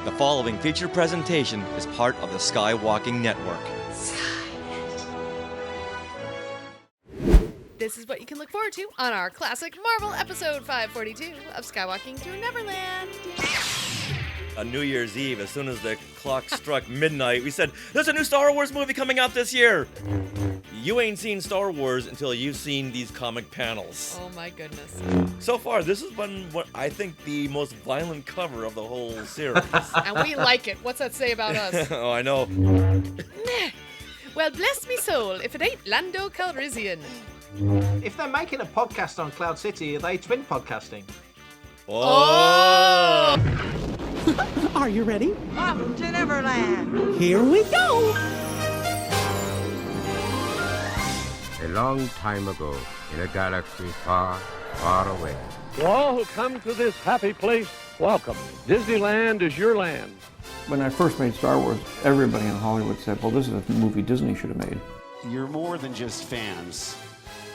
The following feature presentation is part of the Skywalking Network. This is what you can look forward to on our classic Marvel episode 542 of Skywalking Through Neverland. On New Year's Eve, as soon as the clock struck midnight, we said, there's a new Star Wars movie coming out this year. You ain't seen Star Wars until you've seen these comic panels. Oh my goodness. So far, this has been what I think the most violent cover of the whole series. And we like it. What's that say about us? Oh, I know. Well, bless me soul, if it ain't Lando Calrissian. If they're making a podcast on Cloud City, are they twin podcasting? Oh! Are you ready? Off to Neverland. Here we go! A long time ago, in a galaxy far, far away. To all who come to this happy place, welcome. Disneyland is your land. When I first made Star Wars, everybody in Hollywood said, well, this is a movie Disney should have made. You're more than just fans.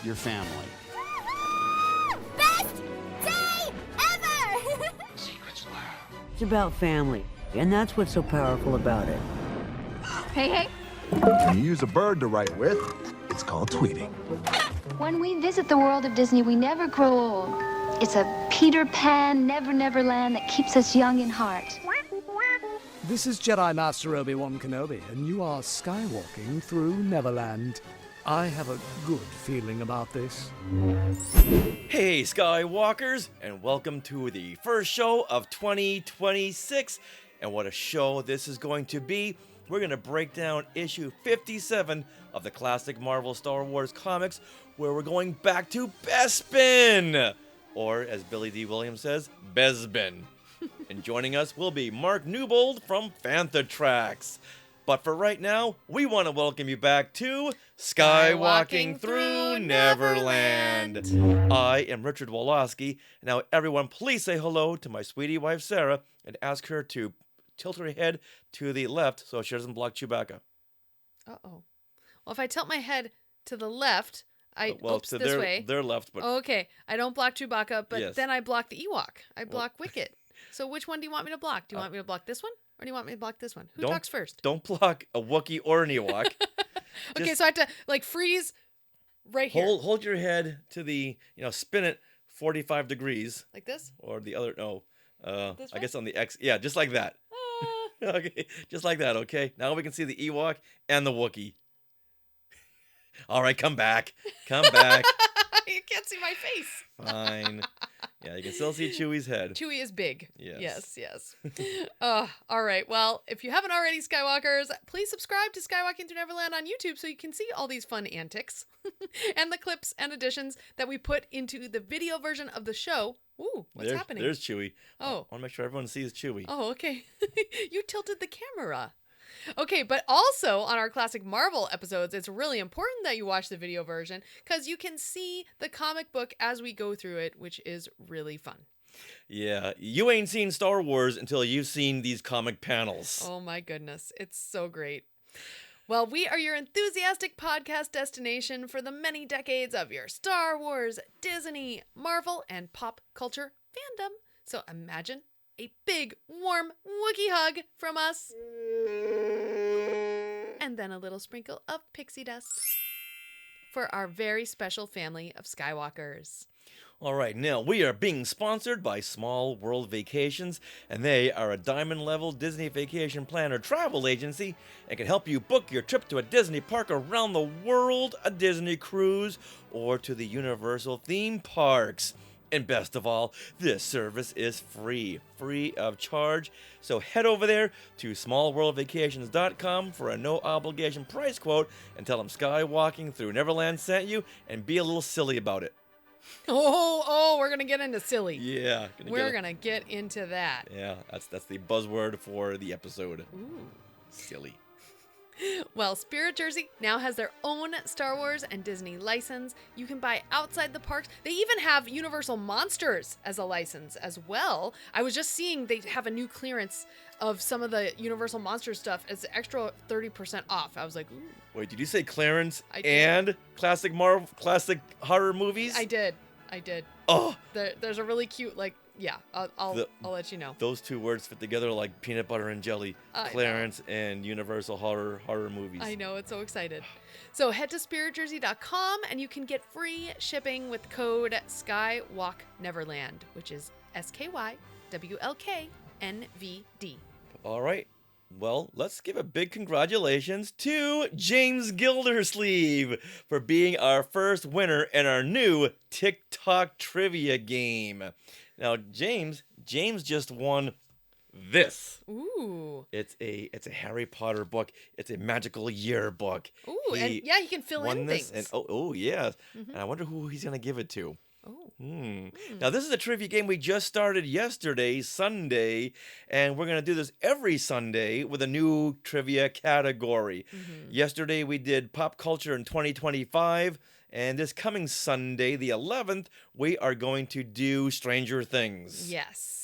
You're family. Best day ever! Secrets loud. It's about family, and that's what's so powerful about it. Hey. When you use a bird to write with, it's called tweeting. When we visit the world of Disney, we never grow old. It's a Peter Pan, Never Land that keeps us young in heart. This is Jedi Master Obi-Wan Kenobi, and you are skywalking through Neverland. I have a good feeling about this. Hey, Skywalkers, and welcome to the first show of 2026. And what a show this is going to be. We're going to break down issue 57 of the classic Marvel Star Wars comics, where we're going back to Bespin, or as Billy D. Williams says, Bespin. And joining us will be Mark Newbold from Fantha Tracks. But for right now, we want to welcome you back to Skywalking Through Neverland. I am Richard Woloski. Now, everyone, please say hello to my sweetie wife, Sarah, and ask her to tilt her head to the left so she doesn't block Chewbacca. Uh-oh. Well, if I tilt my head to the left, this their, way. Their left, but... Okay, I don't block Chewbacca, but yes. Then I block the Ewok. I block Wicket. So which one do you want me to block? Do you want me to block this one? Or do you want me to block this one? Who talks first? Don't block a Wookiee or an Ewok. Okay, so I have to, freeze right here. Hold your head to the, spin it 45 degrees. Like this? Or the other, no. This I guess on the X. Yeah, just like that. Okay, just like that, okay? Now we can see the Ewok and the Wookiee. All right, come back. Come back. You can't see my face. Fine. Yeah, you can still see Chewie's head. Chewie is big. Yes. Yes. All right. Well, if you haven't already, Skywalkers, please subscribe to Skywalking Through Neverland on YouTube so you can see all these fun antics and the clips and additions that we put into the video version of the show. Ooh, what's happening? There's Chewie. Oh. I want to make sure everyone sees Chewie. Oh, okay. You tilted the camera. Okay, but also on our classic Marvel episodes, it's really important that you watch the video version because you can see the comic book as we go through it, which is really fun. Yeah, you ain't seen Star Wars until you've seen these comic panels. Oh my goodness, it's so great. Well, we are your enthusiastic podcast destination for the many decades of your Star Wars, Disney, Marvel, and pop culture fandom. So imagine a big, warm Wookiee hug from us. And then a little sprinkle of pixie dust for our very special family of Skywalkers. All right, now we are being sponsored by Small World Vacations, and they are a diamond-level Disney vacation planner travel agency and can help you book your trip to a Disney park around the world, a Disney cruise, or to the Universal theme parks. And best of all, this service is free of charge. So head over there to smallworldvacations.com for a no-obligation price quote and tell them Skywalking Through Neverland sent you and be a little silly about it. Oh, we're going to get into silly. Yeah. We're going to get into that. Yeah, that's the buzzword for the episode. Ooh. Silly. Well, Spirit Jersey now has their own Star Wars and Disney license. You can buy outside the parks. They even have Universal Monsters as a license as well. I was just seeing they have a new clearance of some of the Universal Monsters stuff as extra 30% off. I was like, ooh. Wait, did you say clearance I did. and classic horror movies? I did. Oh. There's a really cute, Yeah, I'll let you know. Those two words fit together like peanut butter and jelly. Clarence and Universal horror movies. I know, it's so excited. So head to spiritjersey.com and you can get free shipping with code SKYWalkNeverland, which is SKYWLKNVD. All right. Well, let's give a big congratulations to James Gildersleeve for being our first winner in our new TikTok trivia game. Now, James just won this. Ooh. It's a Harry Potter book. It's a magical yearbook. Ooh, he can fill in this things. And yes. And I wonder who he's gonna give it to. Oh. Now, this is a trivia game we just started yesterday, Sunday, and we're going to do this every Sunday with a new trivia category. Yesterday, we did pop culture in 2025, and this coming Sunday, the 11th, we are going to do Stranger Things. Yes.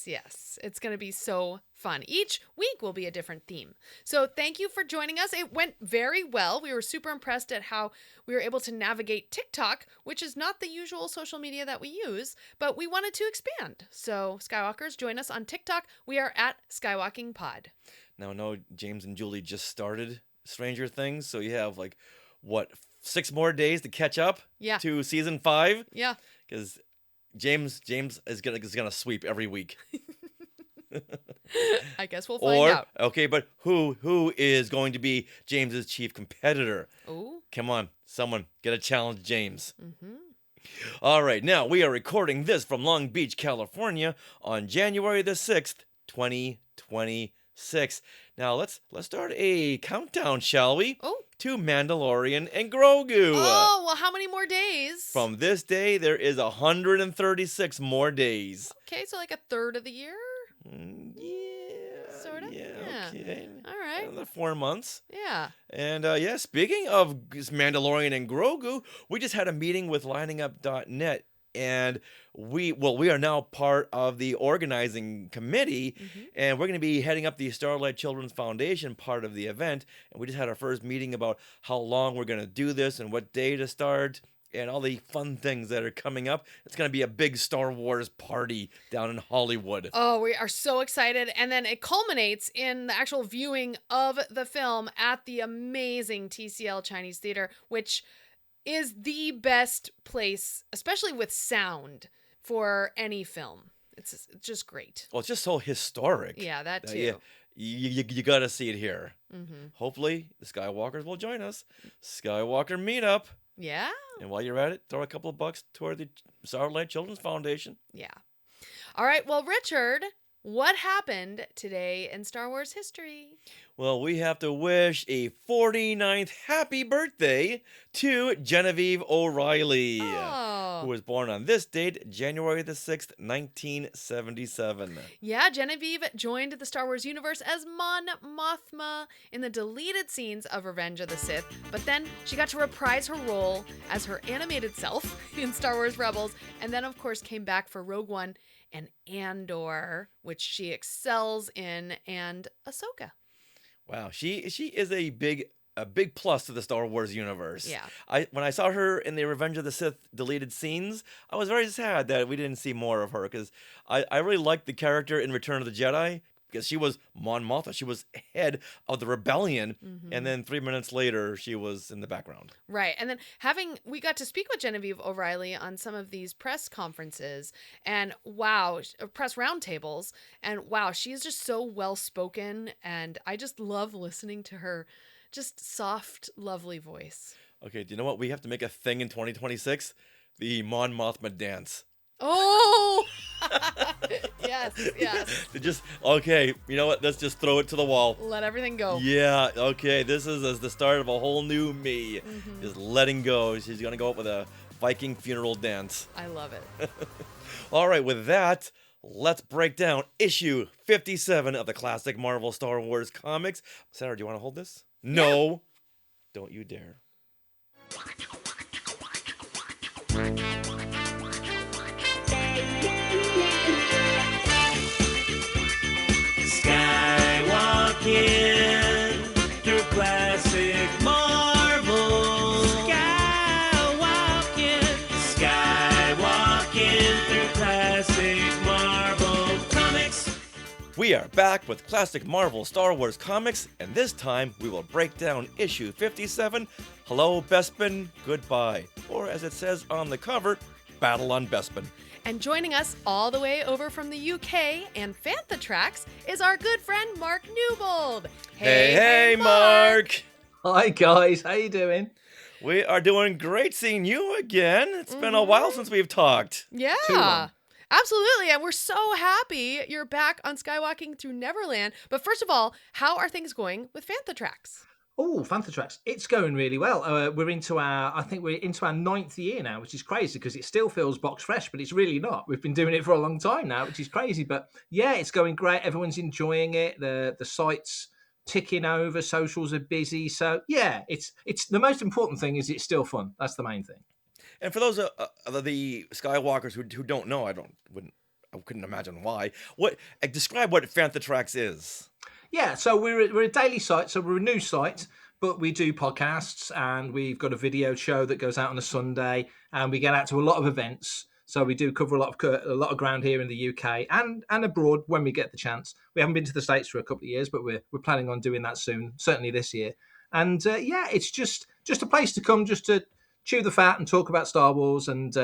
It's going to be so fun. Each week will be a different theme. So thank you for joining us. It went very well. We were super impressed at how we were able to navigate TikTok, which is not the usual social media that we use, but we wanted to expand. So Skywalkers, join us on TikTok. We are at Skywalking Pod. Now, I know James and Julie just started Stranger Things, so you have 6 more days to catch up to season 5? Yeah. Because James is gonna sweep every week. I guess we'll find out. Okay, but who is going to be James's chief competitor? Ooh. Come on, someone get a challenge, James. All right, now we are recording this from Long Beach, California, on January the 6th, 2026. Now let's start a countdown, shall we? Oh. To Mandalorian and Grogu. Oh, well, how many more days? From this day, there is 136 more days. Okay, so like a third of the year? Yeah. Sort of? Yeah, okay. All right. Another 4 months. Yeah. And speaking of Mandalorian and Grogu, we just had a meeting with liningup.net. And we are now part of the organizing committee, and we're going to be heading up the Starlight Children's Foundation part of the event. And we just had our first meeting about how long we're going to do this and what day to start and all the fun things that are coming up. It's going to be a big Star Wars party down in Hollywood. Oh, we are so excited. And then it culminates in the actual viewing of the film at the amazing TCL Chinese Theater, which is the best place, especially with sound, for any film. It's just great. Well, it's just so historic. Yeah, that too. You got to see it here. Hopefully, the Skywalkers will join us. Skywalker meetup. Yeah. And while you're at it, throw a couple of bucks toward the Starlight Children's Foundation. Yeah. All right. Well, Richard, what happened today in Star Wars history? Well, we have to wish a 49th happy birthday to Genevieve O'Reilly, who was born on this date, January the 6th, 1977. Yeah, Genevieve joined the Star Wars universe as Mon Mothma in the deleted scenes of Revenge of the Sith, but then she got to reprise her role as her animated self in Star Wars Rebels, and then, of course, came back for Rogue One and Andor, which she excels in, and Ahsoka. Wow, she is a big plus to the Star Wars universe. Yeah. When I saw her in the Revenge of the Sith deleted scenes, I was very sad that we didn't see more of her, because I really liked the character in Return of the Jedi, because she was Mon Mothma. She was head of the rebellion, and then 3 minutes later, she was in the background. Right, and then we got to speak with Genevieve O'Reilly on some of these press conferences, and wow, press roundtables, and wow, she's just so well-spoken, and I just love listening to her just soft, lovely voice. Okay, do you know what? We have to make a thing in 2026? The Mon Mothma dance. Oh! Yes. Okay, you know what? Let's just throw it to the wall. Let everything go. Yeah, okay. This is the start of a whole new me. Just letting go. She's going to go up with a Viking funeral dance. I love it. All right, with that, let's break down issue 57 of the classic Marvel Star Wars comics. Sarah, do you want to hold this? No. Yeah. Don't you dare. Skywalking through classic Marvel. Skywalking through classic Marvel. We are back with classic Marvel Star Wars comics, and this time we will break down issue 57, Hello Bespin, Goodbye, or as it says on the cover, Battle on Bespin. And joining us all the way over from the UK and Fantha Tracks is our good friend Mark Newbold. Hey, Mark! Hi guys, how you doing? We are doing great seeing you again. It's been a while since we've talked. Yeah, absolutely. And we're so happy you're back on Skywalking through Neverland. But first of all, how are things going with Fantha Tracks? Oh, Fantha Tracks. It's going really well. We're into our 9th year now, which is crazy because it still feels box fresh, but it's really not. We've been doing it for a long time now, which is crazy. But yeah, it's going great. Everyone's enjoying it. The site's ticking over. Socials are busy. So yeah, it's the most important thing is it's still fun. That's the main thing. And for those of the Skywalkers who don't know, I couldn't imagine why. Describe what Fantha Tracks is. Yeah, so we're a daily site, so we're a news site, but we do podcasts and we've got a video show that goes out on a Sunday, and we get out to a lot of events. So we do cover a lot of ground here in the UK and abroad when we get the chance. We haven't been to the States for a couple of years, but we're planning on doing that soon, certainly this year. And yeah, it's just a place to come, just to chew the fat and talk about Star Wars. And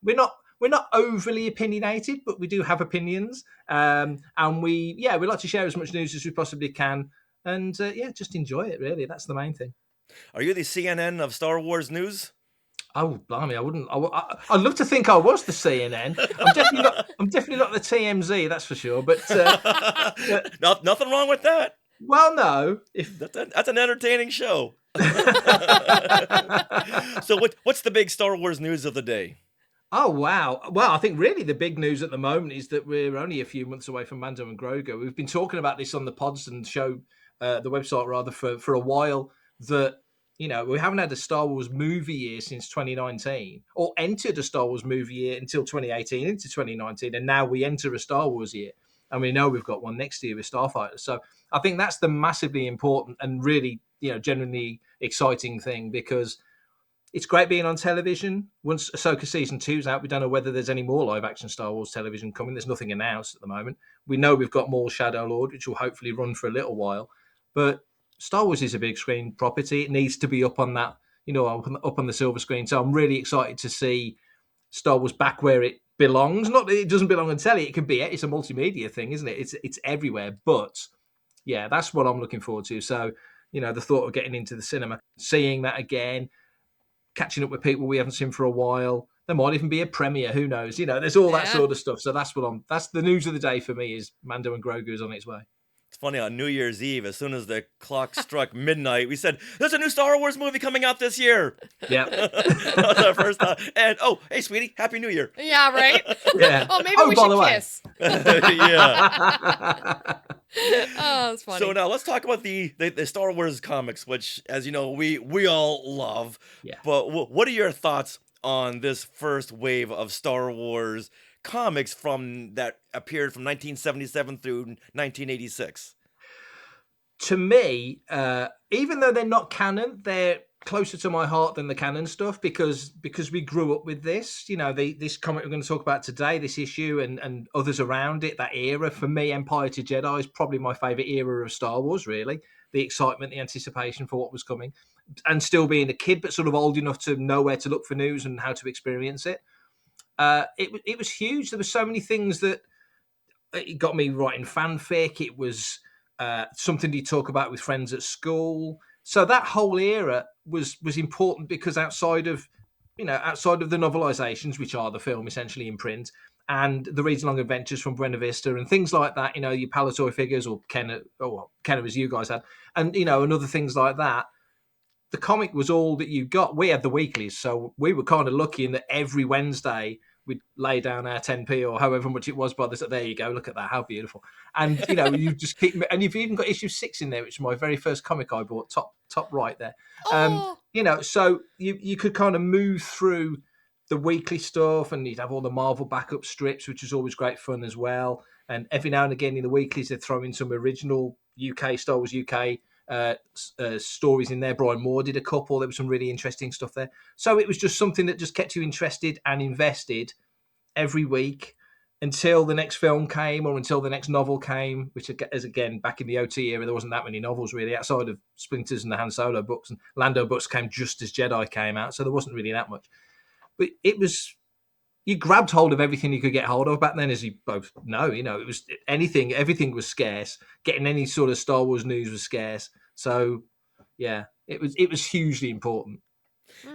we're not overly opinionated, but we do have opinions. And we like to share as much news as we possibly can. And just enjoy it, really. That's the main thing. Are you the CNN of Star Wars news? Oh, blimey, I wouldn't. I'd love to think I was the CNN. I'm definitely not the TMZ, that's for sure. But nothing wrong with that. Well, no. That's an entertaining show. So what's the big Star Wars news of the day? Oh, wow. Well, I think really the big news at the moment is that we're only a few months away from Lando and Grogu. We've been talking about this on the pods and show, the website rather, for a while, that, you know, we haven't had a Star Wars movie year since 2019, or entered a Star Wars movie year until 2018 into 2019, and now we enter a Star Wars year. And we know we've got one next year with Starfighter. So I think that's the massively important and really, genuinely exciting thing, because it's great being on television. Once Ahsoka Season 2's out, we don't know whether there's any more live-action Star Wars television coming. There's nothing announced at the moment. We know we've got more Shadow Lord, which will hopefully run for a little while. But Star Wars is a big screen property. It needs to be up on that, up on the silver screen. So I'm really excited to see Star Wars back where it belongs. Not that it doesn't belong on telly. It can be. It's a multimedia thing, isn't it? It's everywhere. But yeah, that's what I'm looking forward to. So, the thought of getting into the cinema, seeing that again, catching up with people we haven't seen for a while. There might even be a premiere. Who knows? There's all that sort of stuff. So that's the news of the day for me, is Mando and Grogu is on its way. It's funny, on New Year's Eve, as soon as the clock struck midnight, we said, there's a new Star Wars movie coming out this year. Yeah. That was our first thought. And, hey, sweetie, Happy New Year. Yeah, right? Yeah. Oh, maybe we should kiss. Yeah. Oh, that's funny. So now let's talk about the Star Wars comics, which, as you know, we all love. Yeah. But what are your thoughts on this first wave of Star Wars comics that appeared from 1977 through 1986? To me, even though they're not canon, they're closer to my heart than the canon stuff, because we grew up with this. This comic we're going to talk about today, this issue, and others around it, that era. For me, Empire to Jedi is probably my favourite era of Star Wars, really. The excitement, the anticipation for what was coming, and still being a kid, but sort of old enough to know where to look for news and how to experience it. It was huge. There were so many things that it got me writing fanfic. It was something you talk about with friends at school. So that whole era was important, because outside of the novelizations, which are the film essentially in print, and the read-along adventures from Buena Vista and things like that, your Palatoy figures, or Kenner as you guys had, and and other things like that. The comic was all that you got. We had the weeklies, so we were kind of lucky in that every Wednesday we'd lay down our 10p or however much it was by this. There you go, look at that, how beautiful. And you just keep, and you've even got issue 6 in there, which is my very first comic I bought, top right there. So you could kind of move through the weekly stuff, and you'd have all the Marvel backup strips, which was always great fun as well. And every now and again in the weeklies they'd throw in some original UK Star Wars UK stories in there. Brian Moore did a couple. There was some really interesting stuff there. So it was just something that just kept you interested and invested every week. until the next film came or until the next novel came, which is again back in the OT era, there wasn't that many novels really outside of Splinters and the Han Solo books, and Lando books came just as Jedi came out, so there wasn't really that much. But it was, you grabbed hold of everything you could get hold of back then, as you both know. It was everything was scarce. Getting any sort of Star Wars news was scarce. So yeah, it was hugely important.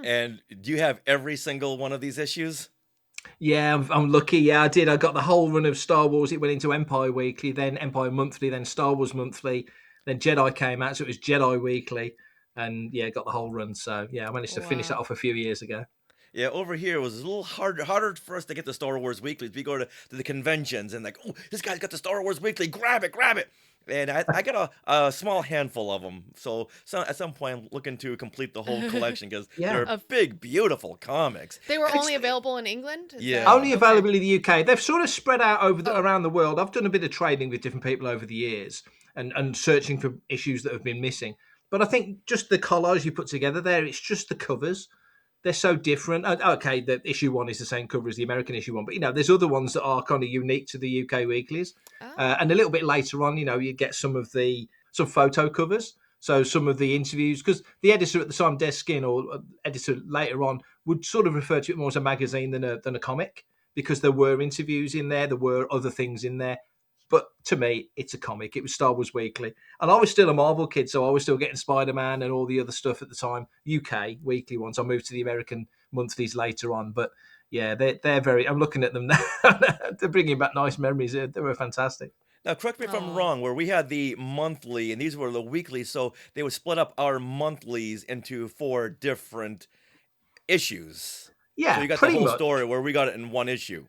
And do you have every single one of these issues? Yeah, I'm lucky. Yeah, I did. I got the whole run of Star Wars. It went into Empire Weekly, then Empire Monthly, then Star Wars Monthly, then Jedi came out, so it was Jedi Weekly, and yeah, got the whole run. So yeah, I managed to finish that off a few years ago. Yeah, over here it was a little harder for us to get the Star Wars Weeklies. We go to the conventions and like, oh, this guy's got the Star Wars Weekly, grab it. And I got a small handful of them. So at some point, I'm looking to complete the whole collection because they're big, beautiful comics. They were only available in England? Only available in the UK. They've sort of spread out around the world. I've done a bit of trading with different people over the years and searching for issues that have been missing. But I think just the collage you put together there, it's just the covers. They're so different. Okay, the issue 1 is the same cover as the American issue 1, but there's other ones that are kind of unique to the UK weeklies. And a little bit later on, you get some photo covers. So some of the interviews, because the editor at the time, Des Skin, or editor later on, would sort of refer to it more as a magazine than a comic, because there were interviews in there, there were other things in there. But to me, it's a comic. It was Star Wars Weekly. And I was still a Marvel kid, so I was still getting Spider-Man and all the other stuff at the time. UK weekly ones. I moved to the American monthlies later on. But yeah, they're very... I'm looking at them now. They're bringing back nice memories. They were fantastic. Now, correct me if I'm wrong, where we had the monthly and these were the weekly, so they would split up our monthlies into 4 different issues. Yeah, so you got the whole story where we got it in one issue.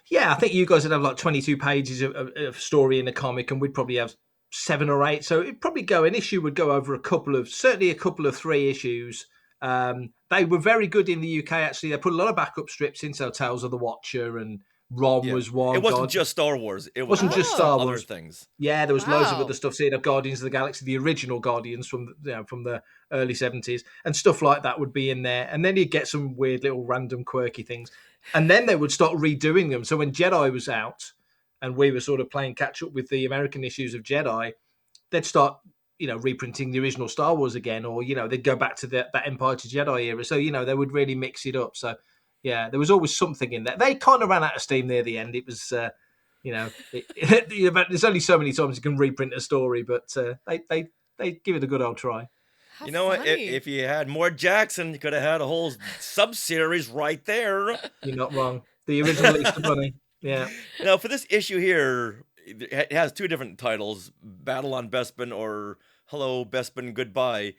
Yeah, I think you guys would have like 22 pages of story in a comic, and we'd probably have 7 or 8. So it'd probably an issue would go over certainly a couple of 3 issues. They were very good in the UK, actually. They put a lot of backup strips in, so Tales of the Watcher and Rom was one. It wasn't just Star Wars. It wasn't just Star Wars. Other things. Yeah, there was loads of other stuff. So Guardians of the Galaxy, the original Guardians from the early 70s, and stuff like that would be in there. And then you'd get some weird little random quirky things. And then they would start redoing them. So when Jedi was out and we were sort of playing catch up with the American issues of Jedi, they'd start, reprinting the original Star Wars again, or, they'd go back to that Empire to Jedi era. So, they would really mix it up. So, yeah, there was always something in there. They kind of ran out of steam near the end. It was, there's only so many times you can reprint a story, but they give it a good old try. How you know what? If you had more Jackson, you could have had a whole sub-series right there. You're not wrong. The original Easter Bunny. Yeah. Now, for this issue here, it has 2 different titles, Battle on Bespin or Hello, Bespin, Goodbye.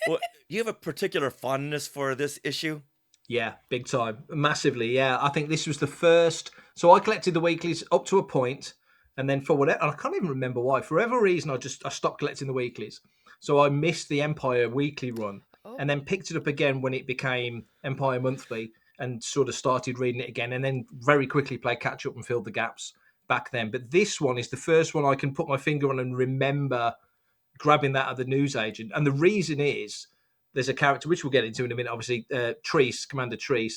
Well, do you have a particular fondness for this issue? Yeah, big time. Massively, yeah. I think this was the first... So I collected the weeklies up to a point, and then for whatever... And I can't even remember why. For whatever reason, I stopped collecting the weeklies. So I missed the Empire Weekly run, and then picked it up again when it became Empire Monthly, and sort of started reading it again, and then very quickly played catch up and filled the gaps back then. But this one is the first one I can put my finger on and remember grabbing that at the newsagent. And the reason is there's a character, which we'll get into in a minute, obviously, Treece, Commander Treece.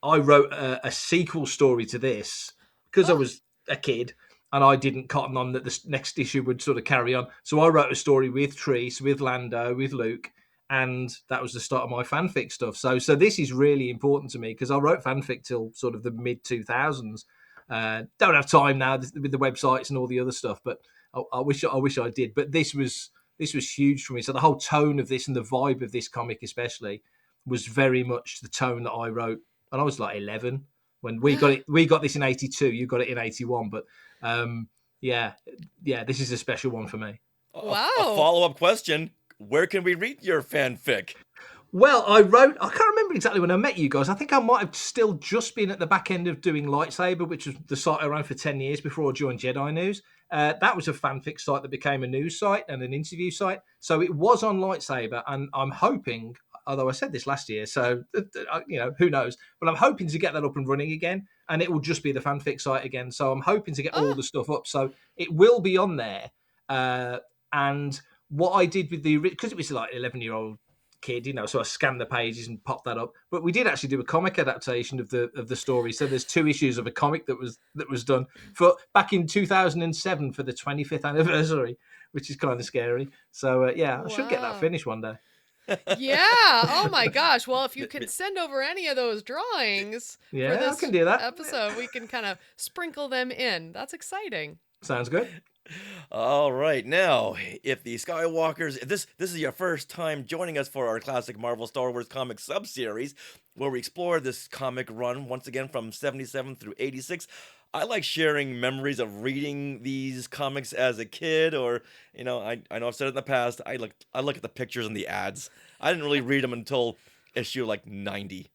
I wrote a sequel story to this because I was a kid. And I didn't cotton on that the next issue would sort of carry on. So I wrote a story with Treece, with Lando, with Luke, and that was the start of my fanfic stuff. So this is really important to me because I wrote fanfic till sort of the mid-2000s. Don't have time now with the websites and all the other stuff, but I wish I did. But this was huge for me. So the whole tone of this and the vibe of this comic especially was very much the tone that I wrote. And I was like 11 when we got it. We got this in 82. You got it in 81, but... this is a special one for me. Wow. A follow-up question. Where can we read your fanfic? Well, I can't remember exactly when I met you guys. I think I might have still just been at the back end of doing Lightsaber, which was the site I ran for 10 years before I joined Jedi News. That was a fanfic site that became a news site and an interview site. So it was on Lightsaber, and I'm hoping, although I said this last year, so, who knows, but I'm hoping to get that up and running again, and it will just be the fanfic site again. So I'm hoping to get all the stuff up. So it will be on there. And what I did with because it was like an 11-year-old kid, so I scanned the pages and popped that up. But we did actually do a comic adaptation of the story. So there's 2 issues of a comic that was done for back in 2007 for the 25th anniversary, which is kind of scary. So I should get that finished one day. Yeah. Oh my gosh. Well, if you can send over any of those drawings for this I can do that. episode, we can kind of sprinkle them in. That's exciting. Sounds good. All right, now, if the Skywalkers, if this is your first time joining us for our classic Marvel Star Wars comic sub-series, where we explore this comic run once again from 77 through 86, I like sharing memories of reading these comics as a kid, or, I know I've said it in the past, I look at the pictures and the ads. I didn't really read them until issue like 90.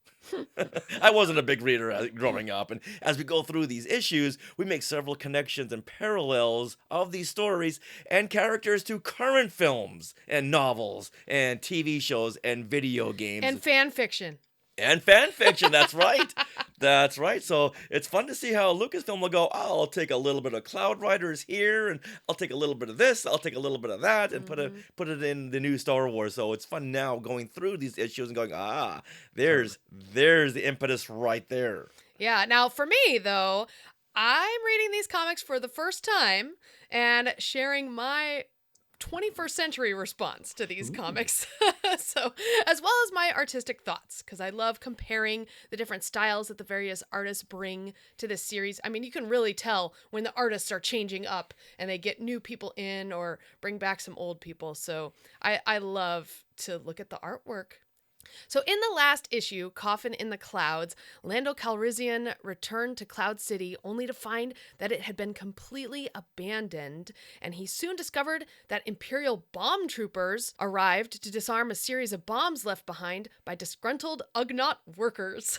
I wasn't a big reader growing up, and as we go through these issues, we make several connections and parallels of these stories and characters to current films and novels and TV shows and video games. And fan fiction. And fan fiction, that's right. That's right. So it's fun to see how Lucasfilm will go, I'll take a little bit of Cloud Riders here, and I'll take a little bit of this, I'll take a little bit of that, and put it in the new Star Wars. So it's fun now going through these issues and going, there's the impetus right there. Yeah. Now, for me, though, I'm reading these comics for the first time and sharing my 21st century response to these comics. So, as well as my artistic thoughts, because I love comparing the different styles that the various artists bring to this series. I mean, you can really tell when the artists are changing up and they get new people in or bring back some old people. So I love to look at the artwork. So in the last issue, Coffin in the Clouds, Lando Calrissian returned to Cloud City only to find that it had been completely abandoned, and he soon discovered that Imperial bomb troopers arrived to disarm a series of bombs left behind by disgruntled Ugnaught workers.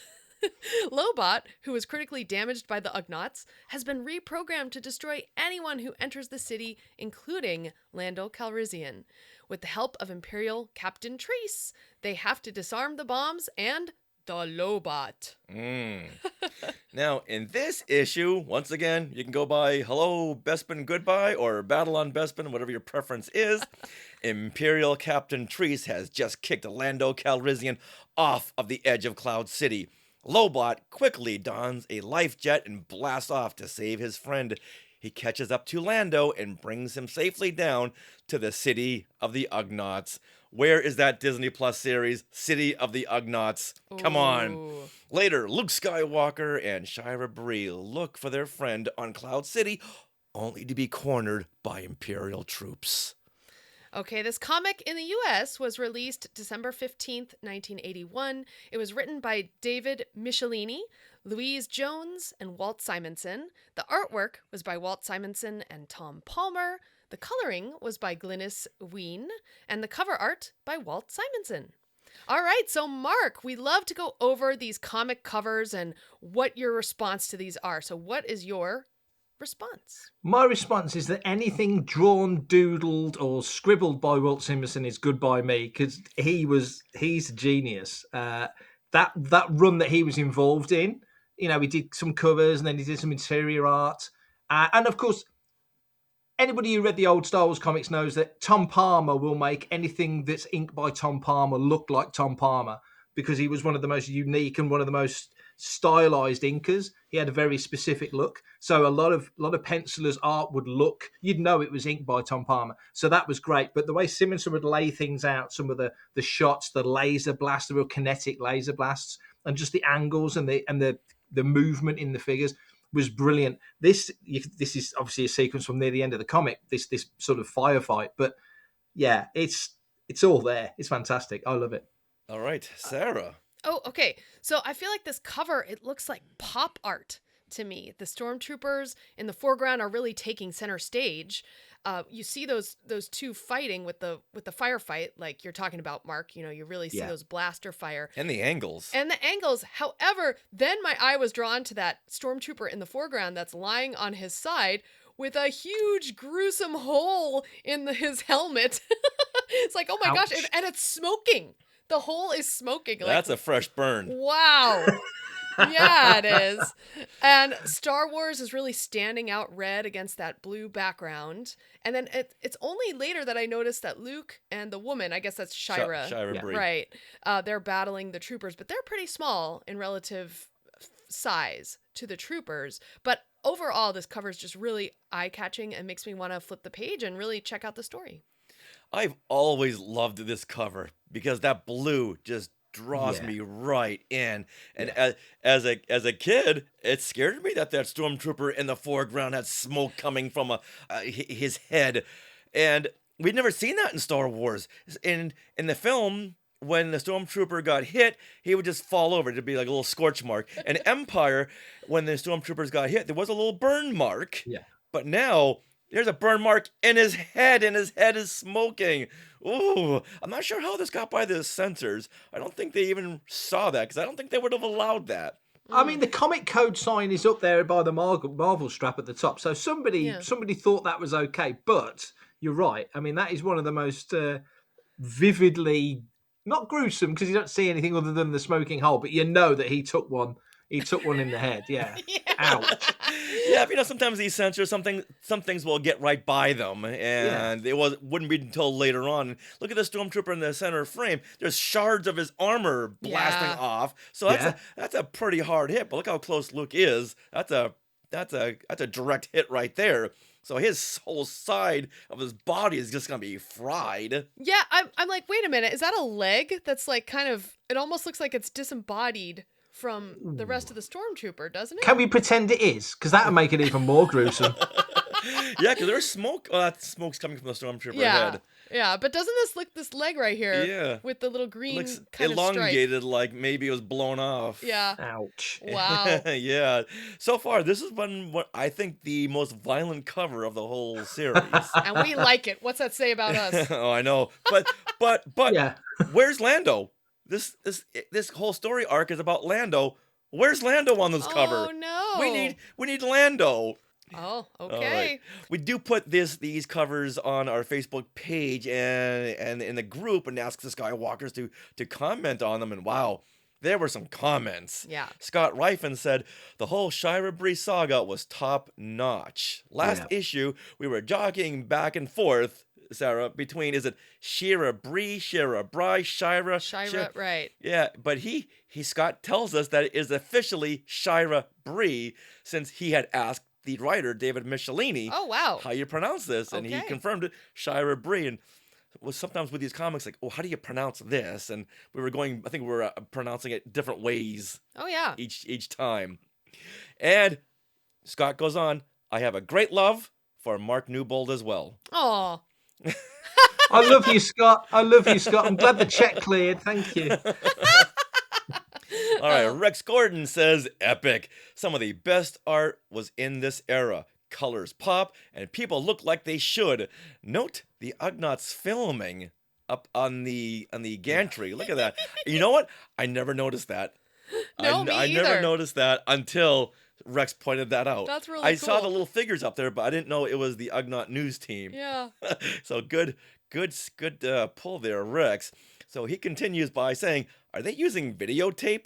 Lobot, who was critically damaged by the Ugnaughts, has been reprogrammed to destroy anyone who enters the city, including Lando Calrissian. With the help of Imperial Captain Treece, they have to disarm the bombs and the Lobot. Now, in this issue, once again, you can go by Hello, Bespin, Goodbye, or Battle on Bespin, whatever your preference is. Imperial Captain Treece has just kicked Lando Calrissian off of the edge of Cloud City. Lobot quickly dons a life jet and blasts off to save his friend. He catches up to Lando and brings him safely down to the City of the Ugnaughts. Where is that Disney Plus series, City of the Ugnaughts? Come on. Later, Luke Skywalker and Shira Brie look for their friend on Cloud City, only to be cornered by Imperial troops. Okay, this comic in the US was released December 15th, 1981. It was written by David Michelini, Louise Jones, and Walt Simonson. The artwork was by Walt Simonson and Tom Palmer. The coloring was by Glynis Wein, and the cover art by Walt Simonson. All right, so Mark, we love to go over these comic covers and what your response to these are. So what is your response? My response is that anything drawn, doodled, or scribbled by Walt Simonson is good by me, because he's a genius. That run that he was involved in, he did some covers and then he did some interior art, and of course, anybody who read the old Star Wars comics knows that Tom Palmer will make anything that's inked by Tom Palmer look like Tom Palmer, because he was one of the most unique and one of the most stylized inkers. He had a very specific look. So a lot of pencilers' art would look, you'd know it was inked by Tom Palmer. So that was great. But the way Simonson would lay things out, some of the shots, the laser blasts, the real kinetic laser blasts, and just the angles and the movement in the figures was brilliant. This is obviously a sequence from near the end of the comic, this sort of firefight. But yeah, it's all there. It's fantastic. I love it. All right, Sarah. Oh, okay. So I feel like this cover, it looks like pop art to me. The stormtroopers in the foreground are really taking center stage. You see those two fighting with the firefight, like you're talking about, Mark. You really see those blaster fire. And the angles. However, then my eye was drawn to that stormtrooper in the foreground that's lying on his side with a huge gruesome hole in his helmet. It's like, oh my gosh, and it's smoking. The hole is smoking. That's a fresh burn. Wow. Yeah, it is. And Star Wars is really standing out red against that blue background. And then it's only later that I noticed that Luke and the woman, I guess that's Shira. Shira Brie. Right. They're battling the troopers, but they're pretty small in relative size to the troopers. But overall, this cover is just really eye-catching and makes me want to flip the page and really check out the story. I've always loved this cover because that blue just draws me right in. And as a kid, it scared me that stormtrooper in the foreground had smoke coming from his head. And we'd never seen that in Star Wars. In the film, when the stormtrooper got hit, he would just fall over. It'd be like a little scorch mark. In Empire, when the stormtroopers got hit, there was a little burn mark. Yeah. But now there's a burn mark in his head, and his head is smoking. Ooh, I'm not sure how this got by the censors. I don't think they even saw that, because I don't think they would have allowed that. I mean, the comic code sign is up there by the Marvel strap at the top, so somebody thought that was okay. But you're right. I mean, that is one of the most vividly, not gruesome, because you don't see anything other than the smoking hole, but you know that he took one. He took one in the head. Yeah. Ouch. Yeah, sometimes these censors, some things will get right by them, and it wouldn't be until later on. Look at the stormtrooper in the center frame. There's shards of his armor blasting off. So that's a pretty hard hit. But look how close Luke is. That's a direct hit right there. So his whole side of his body is just gonna be fried. Yeah, I'm like, wait a minute, is that a leg that's like kind of? It almost looks like it's disembodied from the rest of the stormtrooper, doesn't it? Can we pretend it is? Because that would make it even more gruesome. Yeah, because there's smoke. Oh, that smoke's coming from the stormtrooper head. Yeah, but doesn't this look this leg right here? With the little green looks kind elongated, of stripe. like maybe it was blown off. Yeah. Ouch. Wow. Yeah. So far, this has been what I think the most violent cover of the whole series. And we like it. What's that say about us? Oh, I know. But yeah. Where's Lando? This whole story arc is about Lando. Where's Lando on this cover? Oh no. We need Lando. Oh, okay. Right. We do put these covers on our Facebook page and in the group and ask the Skywalkers to comment on them, and wow, there were some comments. Yeah. Scott Rifen said the whole Shira Brie saga was top notch. Last issue, we were jockeying back and forth, Sarah, between is it Shira Brie, Shira Brie, Shira, right. Yeah, but Scott tells us that it is officially Shira Brie, since he had asked the writer David Michelini, oh wow, how you pronounce this, and he confirmed it, Shira Brie. And was sometimes with these comics like, oh, how do you pronounce this? And we were pronouncing it different ways. Oh yeah, each time. And Scott goes on, I have a great love for Mark Newbold as well. Oh. I love you, Scott. I'm glad the check cleared. Thank you. All right, Rex Gordon says, epic. Some of the best art was in this era. Colors pop, and people look like they should. Note the Ugnaughts filming up on the gantry. Look at that. You know what? I never noticed that. No, me I either. never noticed that until Rex pointed that out. That's really I cool. saw the little figures up there, but I didn't know it was the Ugnaught news team. Yeah. So good pull there, Rex. So he continues by saying, are they using videotape?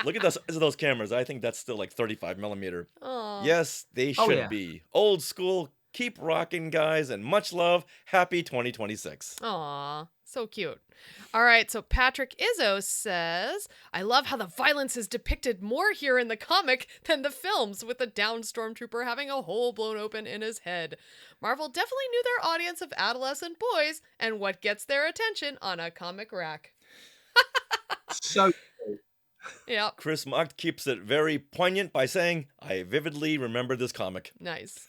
Look at those cameras. I think that's still like 35 millimeter. Aww. Yes, they should be. Old school. Keep rocking, guys, and much love. Happy 2026. Aw, so cute. All right, so Patrick Izzo says, I love how the violence is depicted more here in the comic than the films, with the downed stormtrooper having a hole blown open in his head. Marvel definitely knew their audience of adolescent boys and what gets their attention on a comic rack. So yeah. Chris Mock keeps it very poignant by saying, I vividly remember this comic. Nice.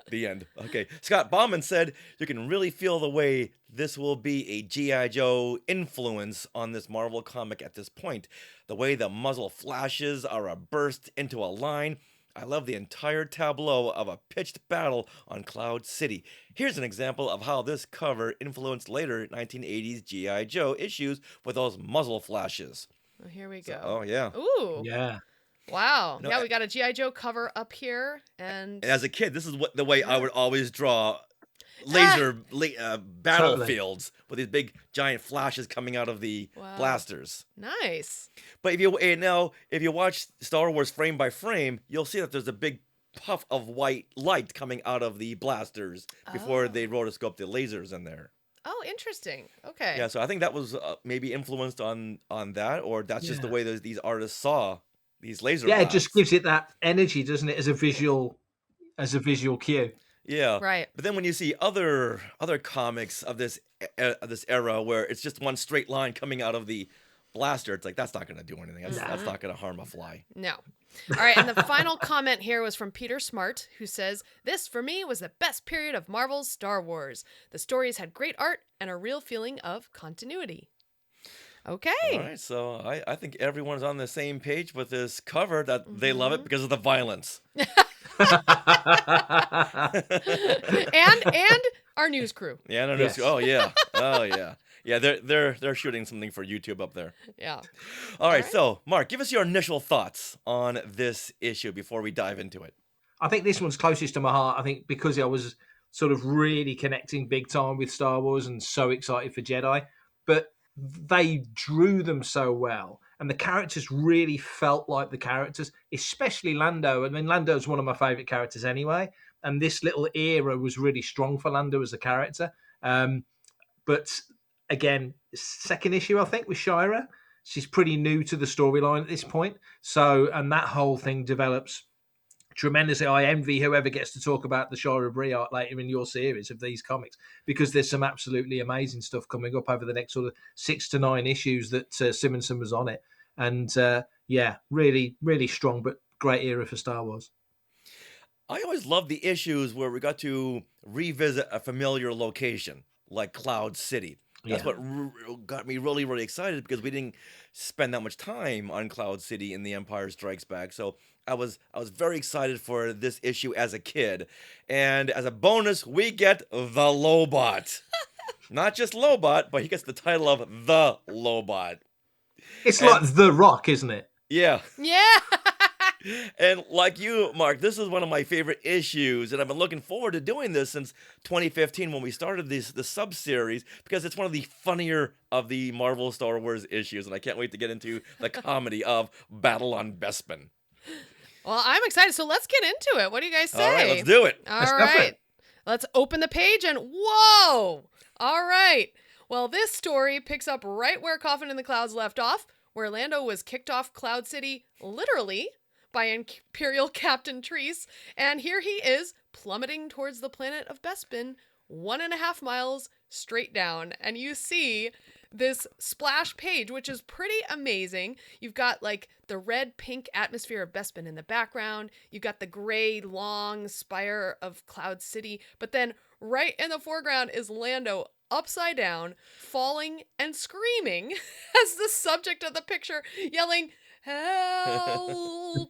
The end. Okay. Scott Bauman said, you can really feel the way this will be a G.I. Joe influence on this Marvel comic at this point. The way the muzzle flashes are a burst into a line. I love the entire tableau of a pitched battle on Cloud City. Here's an example of how this cover influenced later 1980s G.I. Joe issues with those muzzle flashes. Oh, here we go. Oh, yeah. Ooh. Yeah. Wow. No, yeah, we got a G.I. Joe cover up here. And as a kid, this is the way I would always draw laser battlefields with these big giant flashes coming out of the blasters. Nice. But if you watch Star Wars frame by frame, you'll see that there's a big puff of white light coming out of the blasters before they rotoscope the lasers in there. Oh, interesting. Okay. Yeah, so I think that was maybe influenced on that, or that's just the way these artists saw these laser blasts. It just gives it that energy, doesn't it, as a visual cue. Yeah. Right. But then when you see other comics of this era where it's just one straight line coming out of the blaster, it's like, that's not going to do anything. That's not going to harm a fly. No. All right, and the final comment here was from Peter Smart, who says, "This, for me, was the best period of Marvel's Star Wars. The stories had great art and a real feeling of continuity." Okay. All right, so I think everyone's on the same page with this cover, that they love it because of the violence. and our news crew. Yeah, our news crew. Oh, yeah. Oh, yeah. Yeah, they're shooting something for YouTube up there. Yeah. All right, so Mark, give us your initial thoughts on this issue before we dive into it. I think this one's closest to my heart. I think because I was sort of really connecting big time with Star Wars and so excited for Jedi, but they drew them so well, and the characters really felt like the characters, especially Lando. I mean, Lando's one of my favorite characters anyway, and this little era was really strong for Lando as a character. But again, second issue, I think, with Shira. She's pretty new to the storyline at this point. So, and that whole thing develops tremendously. I envy whoever gets to talk about the Shira Brie art later in your series of these comics, because there's some absolutely amazing stuff coming up over the next sort of 6 to 9 issues that Simonson was on it. And really, really strong, but great era for Star Wars. I always loved the issues where we got to revisit a familiar location, like Cloud City. That's what got me really, really excited, because we didn't spend that much time on Cloud City in The Empire Strikes Back. So I was very excited for this issue as a kid. And as a bonus, we get the Lobot. Not just Lobot, but he gets the title of the Lobot. It's like The Rock, isn't it? Yeah. Yeah. And like you, Mark, this is one of my favorite issues, and I've been looking forward to doing this since 2015 when we started the sub-series, because it's one of the funnier of the Marvel Star Wars issues, and I can't wait to get into the comedy of Battle on Bespin. Well, I'm excited, so let's get into it. What do you guys say? All right, let's do it. All right. Let's open the page and whoa! All right. Well, this story picks up right where Coffin in the Clouds left off, where Lando was kicked off Cloud City, literally, by Imperial Captain Treece, and here he is plummeting towards the planet of Bespin, 1.5 miles straight down, and you see this splash page, which is pretty amazing. You've got like the red-pink atmosphere of Bespin in the background, you've got the gray, long spire of Cloud City, but then right in the foreground is Lando upside down, falling and screaming as the subject of the picture, yelling, "Help!"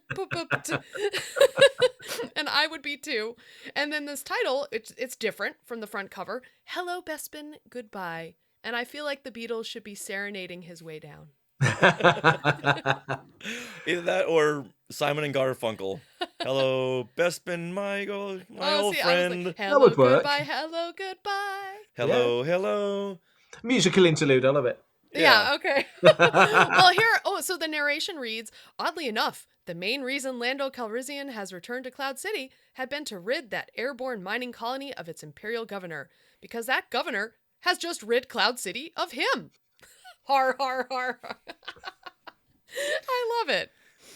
And I would be too. And then this title, it's different from the front cover. "Hello, Bespin, goodbye." And I feel like the Beatles should be serenading his way down. Either that or Simon and Garfunkel. "Hello, Bespin, my old friend." Like, hello, goodbye, hello, goodbye. Hello, hello. Musical interlude, I love it. Yeah, okay. Well, so the narration reads, "Oddly enough, the main reason Lando Calrissian has returned to Cloud City had been to rid that airborne mining colony of its Imperial governor, because that governor has just rid Cloud City of him." Har, har, har. I love it.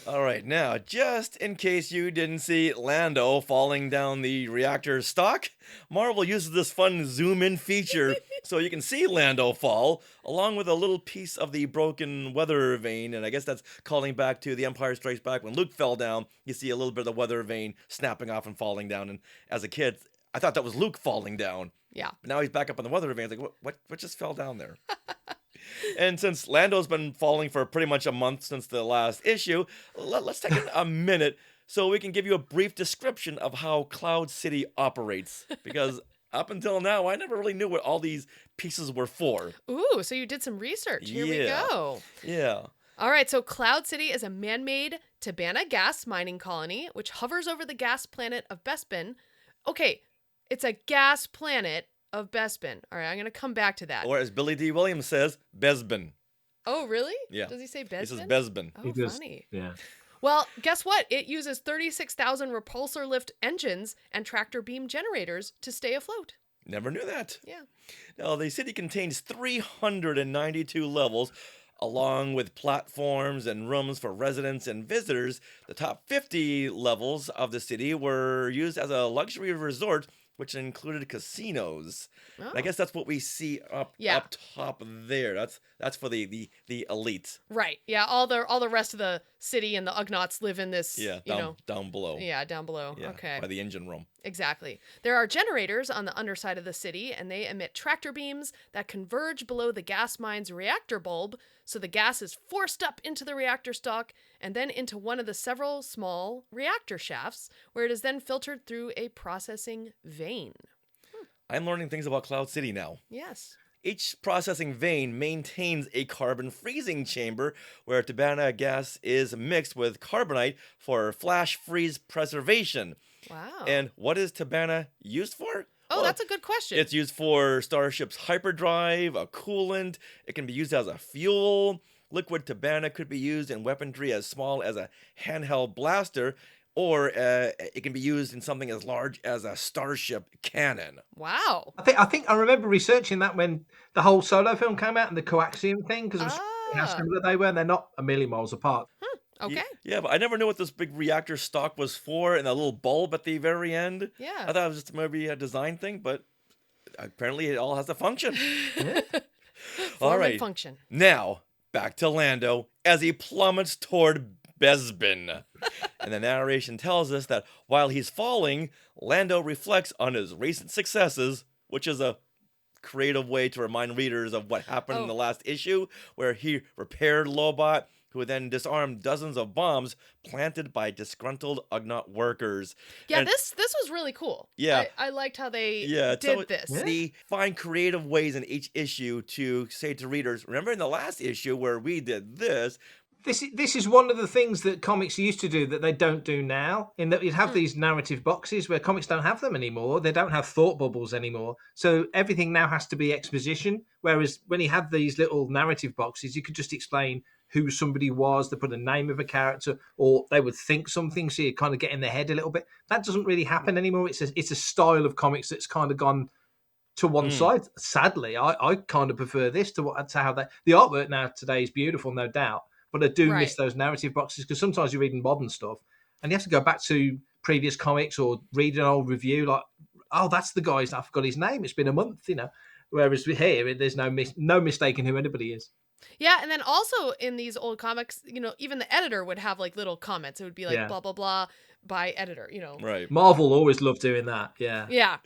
All right, now, just in case you didn't see Lando falling down the reactor stock, Marvel uses this fun zoom-in feature so you can see Lando fall, along with a little piece of the broken weather vane, and I guess that's calling back to The Empire Strikes Back. When Luke fell down, you see a little bit of the weather vane snapping off and falling down, and as a kid, I thought that was Luke falling down. Yeah. But now he's back up on the weather vane. It's like, what just fell down there? And since Lando's been falling for pretty much a month since the last issue, let's take a minute so we can give you a brief description of how Cloud City operates. Because up until now, I never really knew what all these pieces were for. Ooh, so you did some research. Here we go. Yeah. All right, so Cloud City is a man-made Tabana gas mining colony, which hovers over the gas planet of Bespin. Okay, It's a gas planet of Bespin. All right, I'm going to come back to that. Or as Billy D. Williams says, Bespin. Oh, really? Yeah. Does he say Bespin? He says Bespin. Oh, funny. Yeah. Well, guess what? It uses 36,000 repulsor lift engines and tractor beam generators to stay afloat. Never knew that. Yeah. Now, the city contains 392 levels, along with platforms and rooms for residents and visitors. The top 50 levels of the city were used as a luxury resort, which included casinos. Oh. I guess that's what we see up top there. That's for the elite. Right. Yeah. All the rest of the city and the Ugnaughts live in this. Down below. Yeah, down below. Yeah, okay. by the engine room. Exactly. There are generators on the underside of the city, and they emit tractor beams that converge below the gas mine's reactor bulb, so the gas is forced up into the reactor stock and then into one of the several small reactor shafts, where it is then filtered through a processing vane. I'm learning things about Cloud City now. Yes. Each processing vane maintains a carbon freezing chamber where Tabana gas is mixed with carbonite for flash freeze preservation. Wow. And what is Tabana used for? Oh, that's a good question. It's used for Starship's hyperdrive, a coolant. It can be used as a fuel. Liquid Tabana could be used in weaponry as small as a handheld blaster, or it can be used in something as large as a starship cannon. Wow. I think I remember researching that when the whole Solo film came out and the coaxium thing, because it was how similar they were, and they're not a million miles apart. Okay. Yeah, but I never knew what this big reactor stock was for, and that little bulb at the very end. Yeah. I thought it was just maybe a design thing, but apparently it all has a function. All right. Function. Now, back to Lando as he plummets toward Bespin. And the narration tells us that while he's falling, Lando reflects on his recent successes, which is a creative way to remind readers of what happened in the last issue, where he repaired Lobot, who then disarmed dozens of bombs planted by disgruntled Ugnaught workers. Yeah, and this was really cool. Yeah. I liked how they did this. They find creative ways in each issue to say to readers, remember in the last issue where we did this? This is one of the things that comics used to do that they don't do now, in that you'd have these narrative boxes where comics don't have them anymore. They don't have thought bubbles anymore. So everything now has to be exposition. Whereas when you had these little narrative boxes, you could just explain who somebody was, they put a name of a character, or they would think something, so you kind of get in their head a little bit. That doesn't really happen anymore. It's a style of comics that's kind of gone to one side. Sadly, I kind of prefer this to how the artwork now today is beautiful, no doubt. But I do miss those narrative boxes, because sometimes you're reading modern stuff and you have to go back to previous comics or read an old review like, oh, that's the guy's, I forgot his name. It's been a month, Whereas here, there's no mistaking who anybody is. Yeah, and then also in these old comics, even the editor would have like little comments. It would be like blah, blah, blah by editor, Right. Marvel always loved doing that, yeah. Yeah.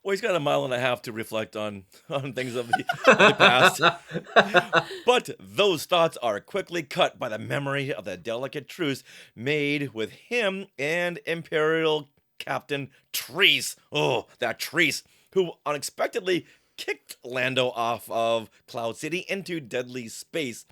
Well, he's got a mile and a half to reflect on things of the past. But those thoughts are quickly cut by the memory of the delicate truce made with him and Imperial Captain Treece. Oh, that Treece, who unexpectedly kicked Lando off of Cloud City into deadly space.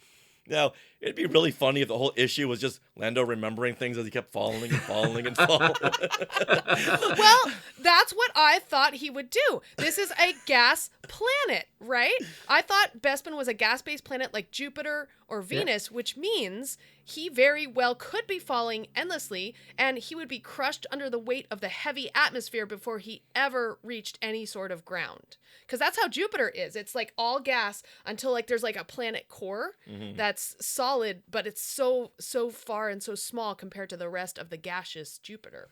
Now, it'd be really funny if the whole issue was just Lando remembering things as he kept falling and falling and falling. Well, that's what I thought he would do. This is a gas planet, right? I thought Bespin was a gas-based planet like Jupiter or Venus, which means he very well could be falling endlessly, and he would be crushed under the weight of the heavy atmosphere before he ever reached any sort of ground. Because that's how Jupiter is. It's like all gas until like there's like a planet core that's solid, but it's so far and so small compared to the rest of the gaseous Jupiter.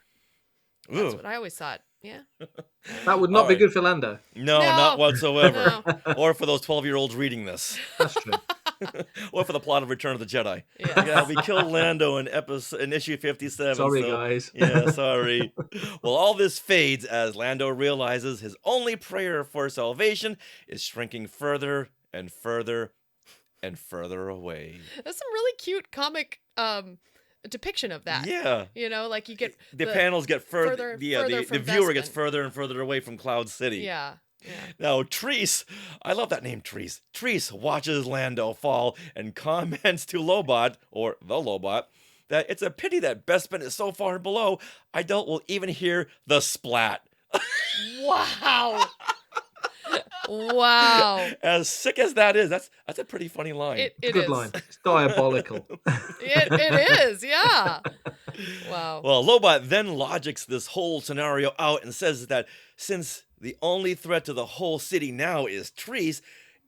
That's what I always thought. Yeah. That would not be good for Lando. No, not whatsoever. No. Or for those 12-year-olds reading this. That's true. Or for the plot of Return of the Jedi. Yeah, we killed Lando in issue 57. Sorry, guys. Yeah, sorry. Well, all this fades as Lando realizes his only prayer for salvation is shrinking further and further and further away. That's some really cute comic depiction of that. Yeah. Like you get the panels get further the viewer Bespin. gets further and further away from Cloud City. Yeah. Now, Treece, I love that name, Treece. Treece watches Lando fall and comments to Lobot, or the Lobot, that it's a pity that Bespin is so far below, I doubt we'll even hear the splat. Wow. Wow. As sick as that is, that's a pretty funny line. It Good is. line. It's diabolical. It is, yeah. Wow. Well, Lobot then logics this whole scenario out and says that since the only threat to the whole city now is Treece,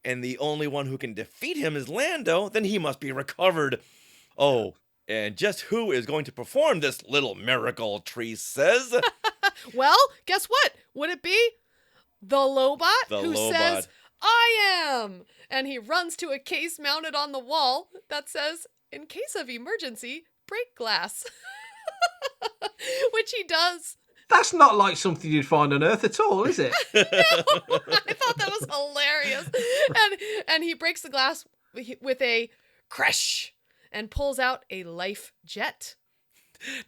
and the only one who can defeat him is Lando, then he must be recovered. Oh, and just who is going to perform this little miracle, Treece says? Well, guess what? Would it be the Lobot who says, I am? And he runs to a case mounted on the wall that says, in case of emergency, break glass. Which he does. That's not like something you'd find on Earth at all, is it? No, I thought that was hilarious. And he breaks the glass with a crash and pulls out a life jet.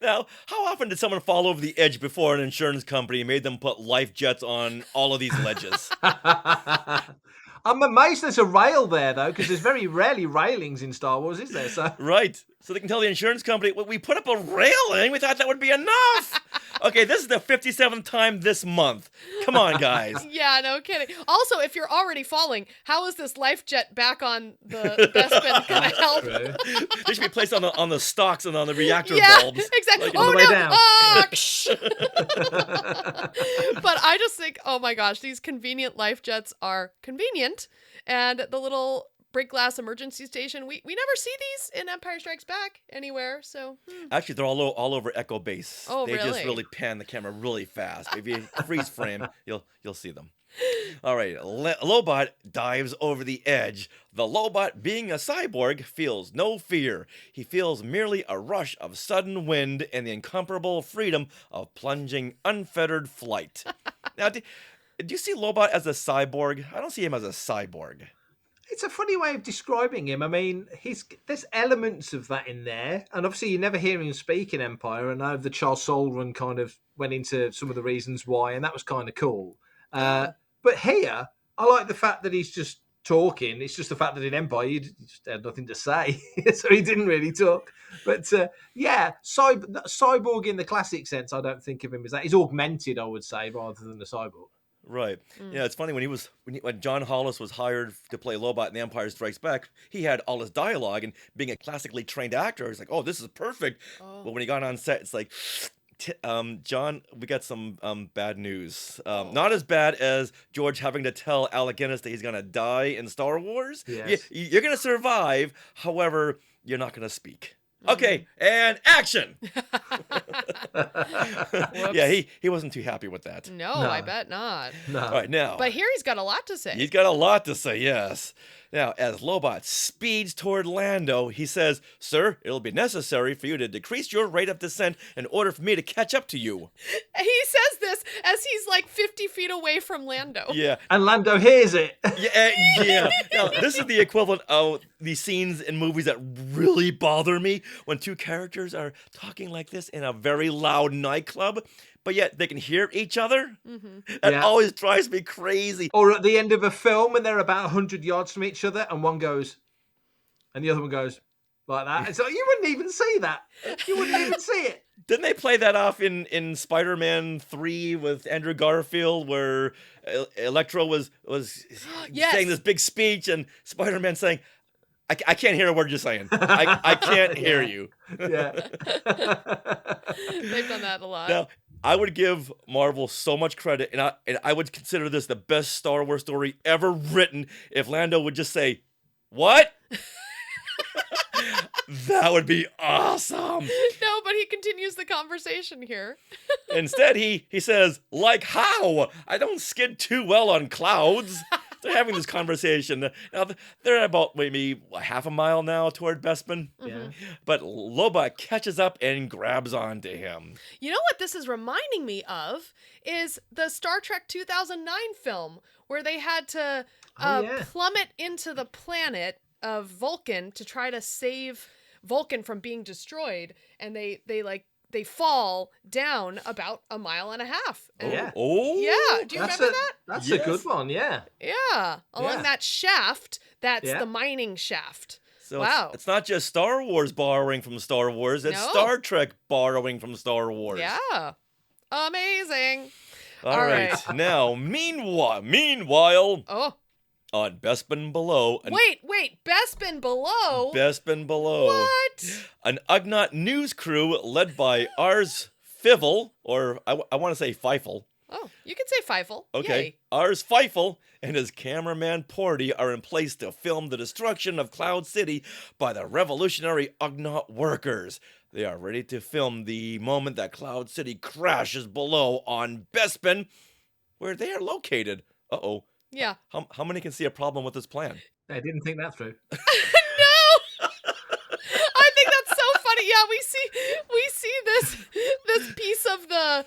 Now, how often did someone fall over the edge before an insurance company made them put life jets on all of these ledges? I'm amazed there's a rail there, though, because there's very rarely railings in Star Wars, is there? So Right. So they can tell the insurance company, well, we put up a railing. We thought that would be enough. Okay, this is the 57th time this month. Come on, guys. Yeah, no kidding. Also, if you're already falling, how is this life jet back on the Bespin going to help? They should be placed on the stalks and on the reactor bulbs. Exactly. Like, Oh, the way no. down. But I just think, oh my gosh, these convenient life jets are convenient. And the little break glass emergency station, we never see these in Empire Strikes Back anywhere. So Actually, they're all over Echo Base. Oh, they just really? really pan the camera really fast. If you freeze frame, you'll see them. All right, Lobot dives over the edge. The Lobot, being a cyborg, feels no fear. He feels merely a rush of sudden wind and the incomparable freedom of plunging, unfettered flight. Now, do you see Lobot as a cyborg? I don't see him as a cyborg. it's a funny way of describing him. I mean, there's elements of that in there, and obviously you never hear him speak in Empire. And I know the Charles Soule run kind of went into some of the reasons why, and that was kind of cool. But here, I like the fact that he's just talking. It's just the fact that in Empire, you just had nothing to say. So he didn't really talk. But yeah, cyborg in the classic sense, I don't think of him as that. He's augmented, I would say, rather than a cyborg. Right. Yeah, it's funny when John Hollis was hired to play Lobot in The Empire Strikes Back, he had all his dialogue, and being a classically trained actor, he's like, oh, this is perfect. But when he got on set, it's like, John, we got some bad news. Not as bad as George having to tell Alec Guinness that he's going to die in Star Wars. Yes. You're going to survive. However, you're not going to speak. Okay, and action. Yeah, he wasn't too happy with that. No, I bet not. No. All right, now. But here he's got a lot to say. He's got a lot to say, yes. Now, as Lobot speeds toward Lando, he says, "Sir, it'll be necessary for you to decrease your rate of descent in order for me to catch up to you." He says this as he's like 50 feet away from Lando. Yeah. And Lando hears it. Yeah. Now, this is the equivalent of the scenes in movies that really bother me when two characters are talking like this in a very loud nightclub, but yet they can hear each other. That always drives me crazy. Or at the end of a film when they're about 100 yards from each other and one goes, and the other one goes like that. It's like, you wouldn't even see that. You wouldn't even see it. Didn't they play that off in Spider-Man 3 with Andrew Garfield, where Electro was saying this big speech and Spider-Man saying, I can't hear a word you're saying. I can't hear you. Yeah. They've done that a lot. Now, I would give Marvel so much credit, and I would consider this the best Star Wars story ever written if Lando would just say, "What?" That would be awesome. No, but he continues the conversation here. Instead, he says, "Like how? I don't skid too well on clouds." They're having this conversation. Now, they're about maybe half a mile now toward Bespin. Yeah. But Lobot catches up and grabs onto him. You know what this is reminding me of is the Star Trek 2009 film where they had to plummet into the planet of Vulcan to try to save Vulcan from being destroyed, and they fall down about 1.5 miles. Yeah. Oh. Yeah. Do you remember that? That's a good one, yeah. Yeah. Along that shaft, that's the mining shaft. So wow. It's not just Star Wars borrowing from Star Wars, it's Star Trek borrowing from Star Wars. Yeah. Amazing. All right. Now, meanwhile, on Bespin Below. Wait, Bespin Below? Bespin Below. What? An Ugnaught news crew led by Ars Fivel, or I want to say Feifel. Oh, you can say Feifel. Okay. Yay. Ars Feifel and his cameraman Porty are in place to film the destruction of Cloud City by the revolutionary Ugnaught workers. They are ready to film the moment that Cloud City crashes below on Bespin, where they are located. Uh-oh. Yeah. How many can see a problem with this plan? I didn't think that through. No! I think that's so funny. Yeah, we see this piece of the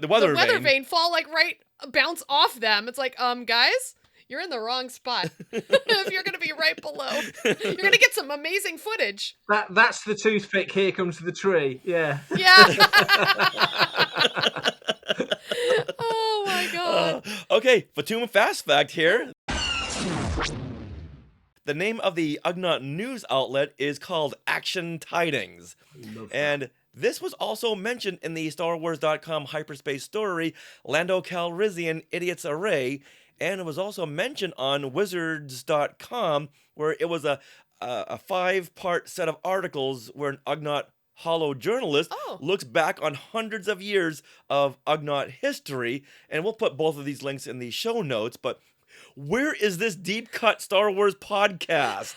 weather vane fall bounce off them. It's like, guys, you're in the wrong spot. If you're going to be right below, you're going to get some amazing footage. That's the toothpick. Here comes the tree. Yeah. Yeah. Oh my God. Okay, Fatum Fast Fact here. The name of the Ugnaught news outlet is called Action Tidings. And this was also mentioned in the StarWars.com hyperspace story, Lando Calrissian Idiot's Array, and it was also mentioned on Wizards.com, where it was a 5-part set of articles where an Ugnaught holo journalist looks back on hundreds of years of Ugnaught history, and we'll put both of these links in the show notes, but where is this deep cut Star Wars podcast?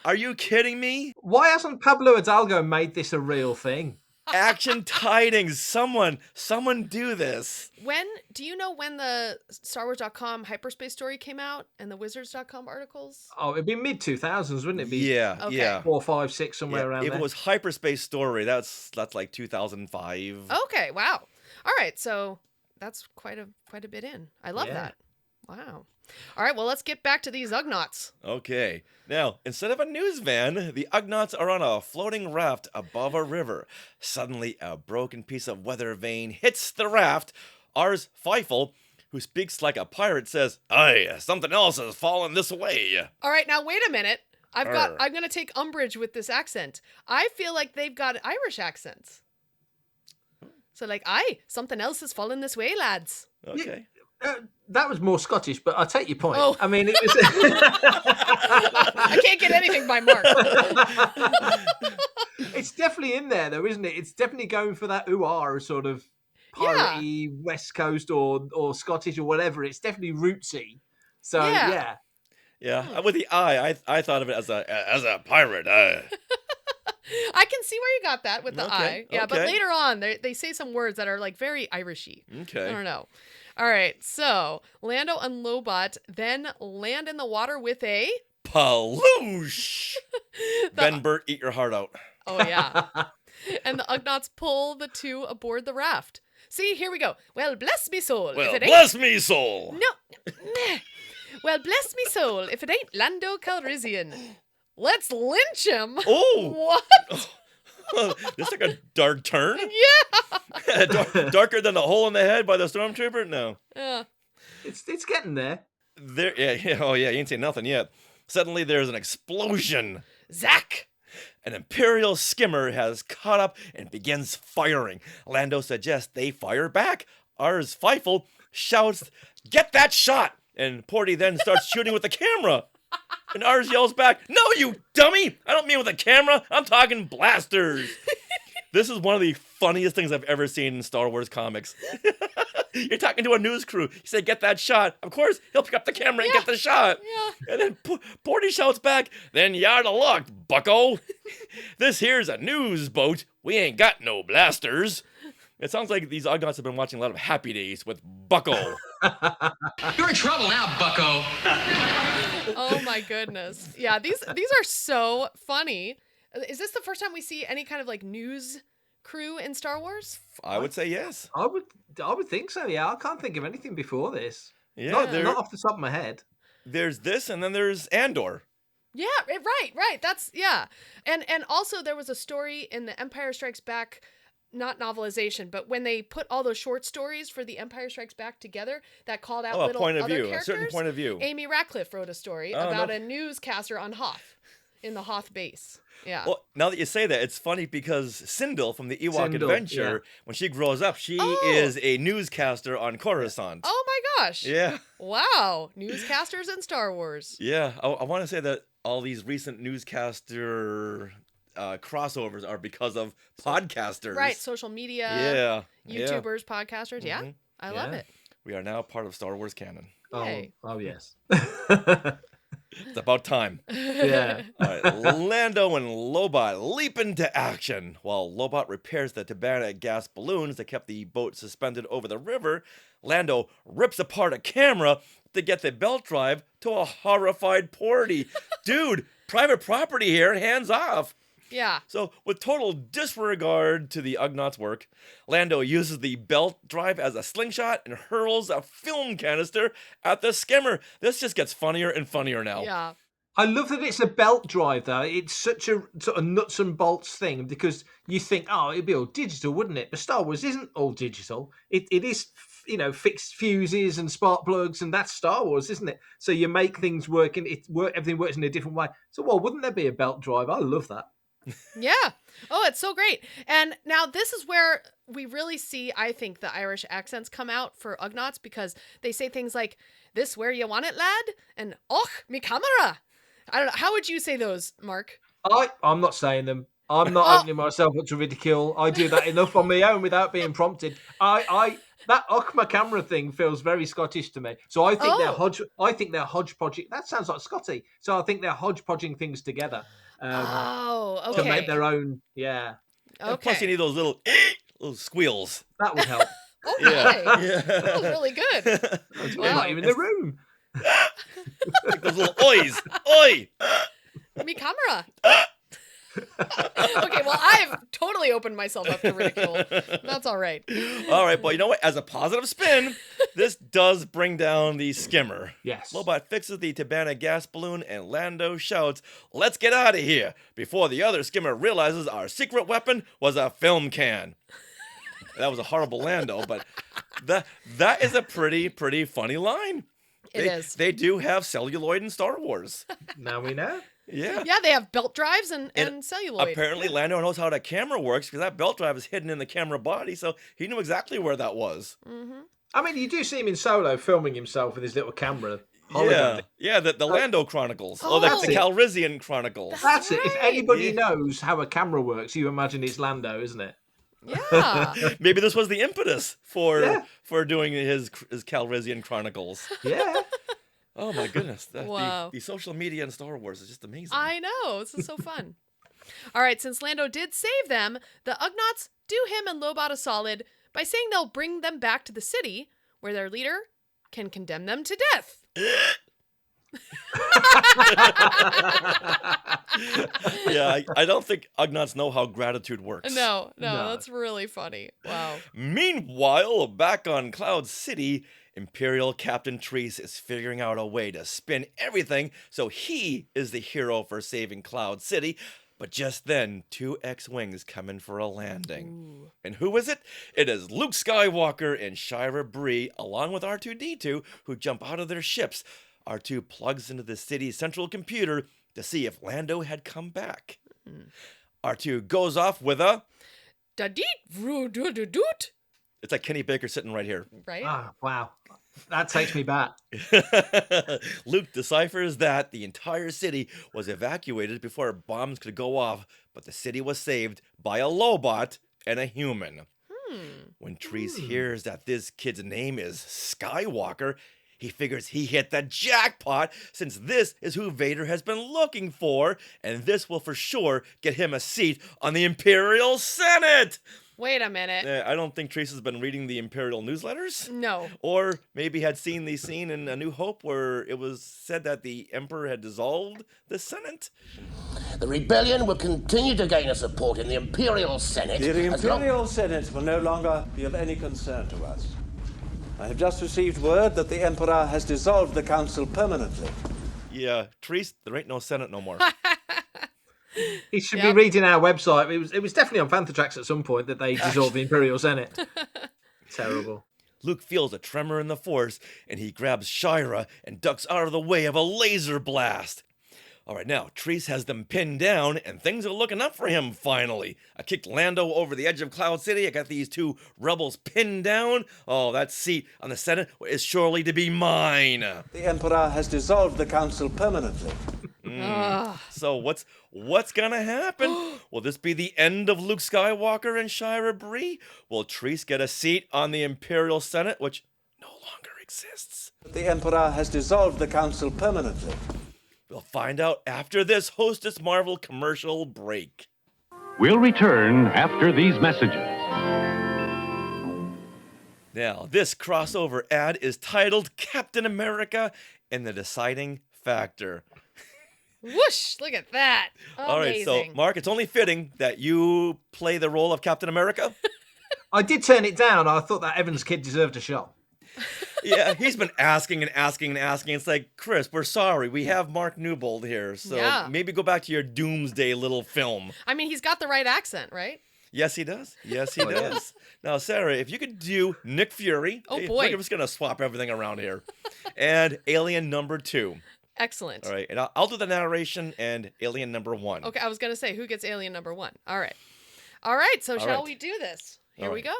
Are you kidding me? Why hasn't Pablo Hidalgo made this a real thing? Action Tidings. Someone do this. Do you know when the StarWars.com hyperspace story came out and the Wizards.com articles? Oh, it'd be mid-2000s, wouldn't it be? Yeah, okay. yeah. 4, 5, 6, somewhere around there. there. If it was hyperspace story, that's like 2005. Okay, wow. All right, so that's quite a bit in. I love that. Wow. All right, well, let's get back to these Ugnaughts. Okay. Now, instead of a news van, the Ugnaughts are on a floating raft above a river. Suddenly, a broken piece of weather vane hits the raft. Ars Feifel, who speaks like a pirate, says, "Aye, something else has fallen this way." All right, now wait a minute. I'm going to take umbrage with this accent. I feel like they've got Irish accents. So like, "Aye, something else has fallen this way, lads." Okay. That was more Scottish, but I take your point. Oh. I mean, it was. I can't get anything by Mark. It's definitely in there, though, isn't it? It's definitely going for that ooh-ah sort of piratey West Coast or Scottish or whatever. It's definitely rootsy. So yeah. Yeah, with the I thought of it as a pirate. I can see where you got that with the I. Yeah, but okay. later on, they say some words that are like very Irishy. Okay. I don't know. All right, so Lando and Lobot then land in the water with a paloosh. Ben Burt, eat your heart out. Oh yeah. And the Ugnaughts pull the two aboard the raft. See, here we go. Well, bless me soul. Well, bless me soul. No. Well, bless me soul. If it ain't Lando Calrissian, let's lynch him. Oh. What? This took a dark turn. Yeah. Darker than the hole in the head by the stormtrooper? No. Yeah. It's getting there. Oh yeah, you ain't seen nothing yet. Suddenly there's an explosion. Zach! An Imperial skimmer has caught up and begins firing. Lando suggests they fire back. Ars Feifel shouts, "Get that shot!" And Porty then starts shooting with the camera. And Ars yells back, "No, you dummy! I don't mean with a camera. I'm talking blasters." This is one of the funniest things I've ever seen in Star Wars comics. You're talking to a news crew. You say, "Get that shot." Of course, he'll pick up the camera and get the shot. Yeah. And then Porty shouts back, "Then yard of luck, bucko. This here's a news boat. We ain't got no blasters." It sounds like these Ugnaughts have been watching a lot of Happy Days with Bucko. You're in trouble now, bucko. Oh my goodness. Yeah, these are so funny. Is this the first time we see any kind of like news crew in Star Wars? I would say yes. I would think so, yeah. I can't think of anything before this. Yeah, not off the top of my head. There's this, and then there's Andor. Yeah, right. That's, yeah. And also there was a story in the Empire Strikes Back, not novelization, but when they put all those short stories for the Empire Strikes Back together that called out little point of other view, characters. a certain point of view. Amy Ratcliffe wrote a story about a newscaster on Hoth in the Hoth base. Yeah. Well, now that you say that, it's funny because Sindel from the Ewok Sindel, Adventure, when she grows up, she is a newscaster on Coruscant. Oh my gosh. Yeah. Wow. Newscasters in Star Wars. Yeah. I want to say that all these recent newscaster crossovers are because of podcasters. Right. Social media. YouTubers, podcasters. Yeah. I love it. We are now part of Star Wars canon. Oh yes. It's about time. Yeah. All right, Lando and Lobot leap into action. While Lobot repairs the Tabana gas balloons that kept the boat suspended over the river, Lando rips apart a camera to get the belt drive to a horrified Porty. Dude, private property here, hands off. Yeah. So, with total disregard to the Ugnaughts' work, Lando uses the belt drive as a slingshot and hurls a film canister at the skimmer. This just gets funnier and funnier now. Yeah. I love that it's a belt drive, though. It's such a sort of nuts and bolts thing because you think, oh, it'd be all digital, wouldn't it? But Star Wars isn't all digital. It is, fixed fuses and spark plugs, and that's Star Wars, isn't it? So you make things work, and everything works in a different way. So, wouldn't there be a belt drive? I love that. Yeah. Oh, it's so great. And now this is where we really see, I think, the Irish accents come out for Ugnaughts because they say things like, "This where you want it, lad?" and "Och, me camera." I don't know. How would you say those, Mark? I'm not saying them. I'm not opening myself up to ridicule. I do that enough on my own without being prompted. That Ochma camera thing feels very Scottish to me. So I think they're hodgepodging. That sounds like Scotty. So I think they're hodgepodging things together. Okay. To make their own, yeah. And plus, you need those little squeals. That would help. Oh my! Yeah. That was really good. Wow. Not even in the room. Like those little oys. Oi! Me camera. Okay, well, I've totally opened myself up to ridicule. That's all right. All right, but you know what? As a positive spin, this does bring down the skimmer. Yes. Lobot fixes the Tabana gas balloon, and Lando shouts, "Let's get out of here," before the other skimmer realizes our secret weapon was a film can. That was a horrible Lando, but that is a pretty funny line. It is. They do have celluloid in Star Wars. Now we know. Yeah. Yeah, they have belt drives and celluloid. Apparently, Lando knows how that camera works because that belt drive is hidden in the camera body, so he knew exactly where that was. Mm-hmm. I mean, you do see him in Solo filming himself with his little camera. Yeah, the Lando Chronicles. Oh, that's the Calrissian Chronicles. That's it. If anybody knows how a camera works, you imagine it's Lando, isn't it? Yeah. Maybe this was the impetus for doing his Calrissian Chronicles. Yeah. Oh my goodness. Wow. The social media in Star Wars is just amazing. I know. This is so fun. All right, since Lando did save them, the Ugnaughts do him and Lobot a solid by saying they'll bring them back to the city where their leader can condemn them to death. Yeah, I don't think Ugnaughts know how gratitude works. No, that's really funny. Wow. Meanwhile, back on Cloud City, Imperial Captain Treece is figuring out a way to spin everything so he is the hero for saving Cloud City. But just then, 2 X-Wings come in for a landing. Ooh. And who is it? It is Luke Skywalker and Shira Brie, along with R2-D2, who jump out of their ships. R2 plugs into the city's central computer to see if Lando had come back. R2 goes off with a... Da-deet-vroo-doo-doo-doot. It's like Kenny Baker sitting right here. Right? Ah, wow. That takes me back. Luke deciphers that the entire city was evacuated before bombs could go off, but the city was saved by a Lobot and a human. When Treece hears that this kid's name is Skywalker, he figures he hit the jackpot since this is who Vader has been looking for, and this will for sure get him a seat on the Imperial Senate. Wait a minute. I don't think Treece has been reading the Imperial newsletters. No. Or maybe had seen the scene in A New Hope where it was said that the Emperor had dissolved the Senate. The rebellion will continue to gain a support in the Imperial Senate. The Imperial Senate will no longer be of any concern to us. I have just received word that the Emperor has dissolved the council permanently. Yeah, Treece, there ain't no Senate no more. He should be reading our website. It was definitely on Fantha Tracks at some point that they dissolved the Imperial Senate. Terrible. Luke feels a tremor in the Force, and he grabs Shira and ducks out of the way of a laser blast. All right, now, Treece has them pinned down, and things are looking up for him, finally. I kicked Lando over the edge of Cloud City. I got these two rebels pinned down. Oh, that seat on the Senate is surely to be mine. The Emperor has dissolved the council permanently. So what's gonna happen? Will this be the end of Luke Skywalker and Shira Brie? Will Treece get a seat on the Imperial Senate, which no longer exists? The Emperor has dissolved the council permanently. We'll find out after this Hostess Marvel commercial break. We'll return after these messages. Now, this crossover ad is titled Captain America and the Deciding Factor. Whoosh, look at that. Amazing. All right, so Mark, it's only fitting that you play the role of Captain America. I did turn it down. I thought that Evans kid deserved a shot. Yeah, he's been asking and asking and asking. It's like, Chris, we're sorry. We have Mark Newbold here. So maybe go back to your doomsday little film. I mean, he's got the right accent, right? Yes, he does. Yes, he does. Now, Sarah, if you could do Nick Fury. Oh, boy. I'm just going to swap everything around here. And Alien number 2. Excellent. All right, and I'll do the narration and Alien number 1. Okay, I was going to say, who gets Alien number 1? All right. All right, so shall we do this? Here we go.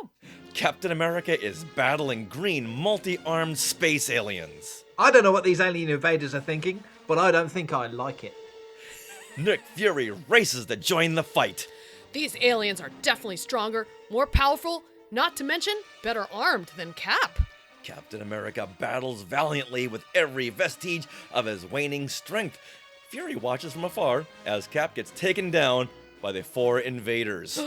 Captain America is battling green, multi-armed space aliens. I don't know what these alien invaders are thinking, but I don't think I like it. Nick Fury races to join the fight. These aliens are definitely stronger, more powerful, not to mention better armed than Cap. Captain America battles valiantly with every vestige of his waning strength. Fury watches from afar as Cap gets taken down by the 4 invaders.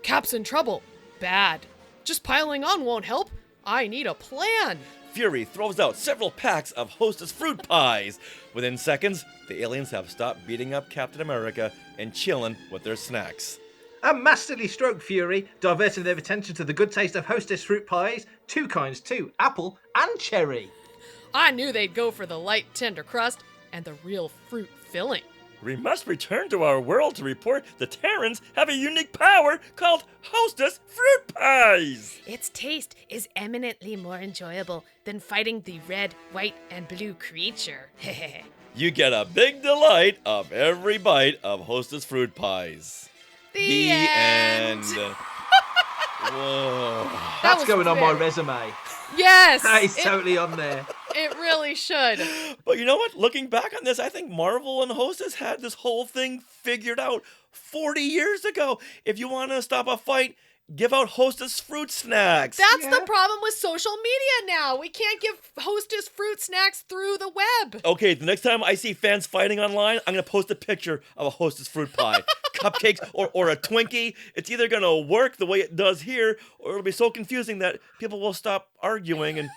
Cap's in trouble. Bad. Just piling on won't help. I need a plan. Fury throws out several packs of Hostess fruit pies. Within seconds, the aliens have stopped beating up Captain America and chilling with their snacks. A masterly stroke, Fury, diverting their attention to the good taste of Hostess fruit pies, 2 kinds too, apple and cherry. I knew they'd go for the light, tender crust and the real fruit filling. We must return to our world to report the Terrans have a unique power called Hostess Fruit Pies. Its taste is eminently more enjoyable than fighting the red, white, and blue creature. You get a big delight of every bite of Hostess Fruit Pies. The end. Whoa. That's going on my resume. Yes. That is totally on there. It really should. But you know what? Looking back on this, I think Marvel and Hostess had this whole thing figured out 40 years ago. If you want to stop a fight, give out Hostess fruit snacks. That's the problem with social media now. We can't give Hostess fruit snacks through the web. Okay, the next time I see fans fighting online, I'm going to post a picture of a Hostess fruit pie. Cupcakes or a Twinkie. It's either going to work the way it does here, or it'll be so confusing that people will stop arguing, and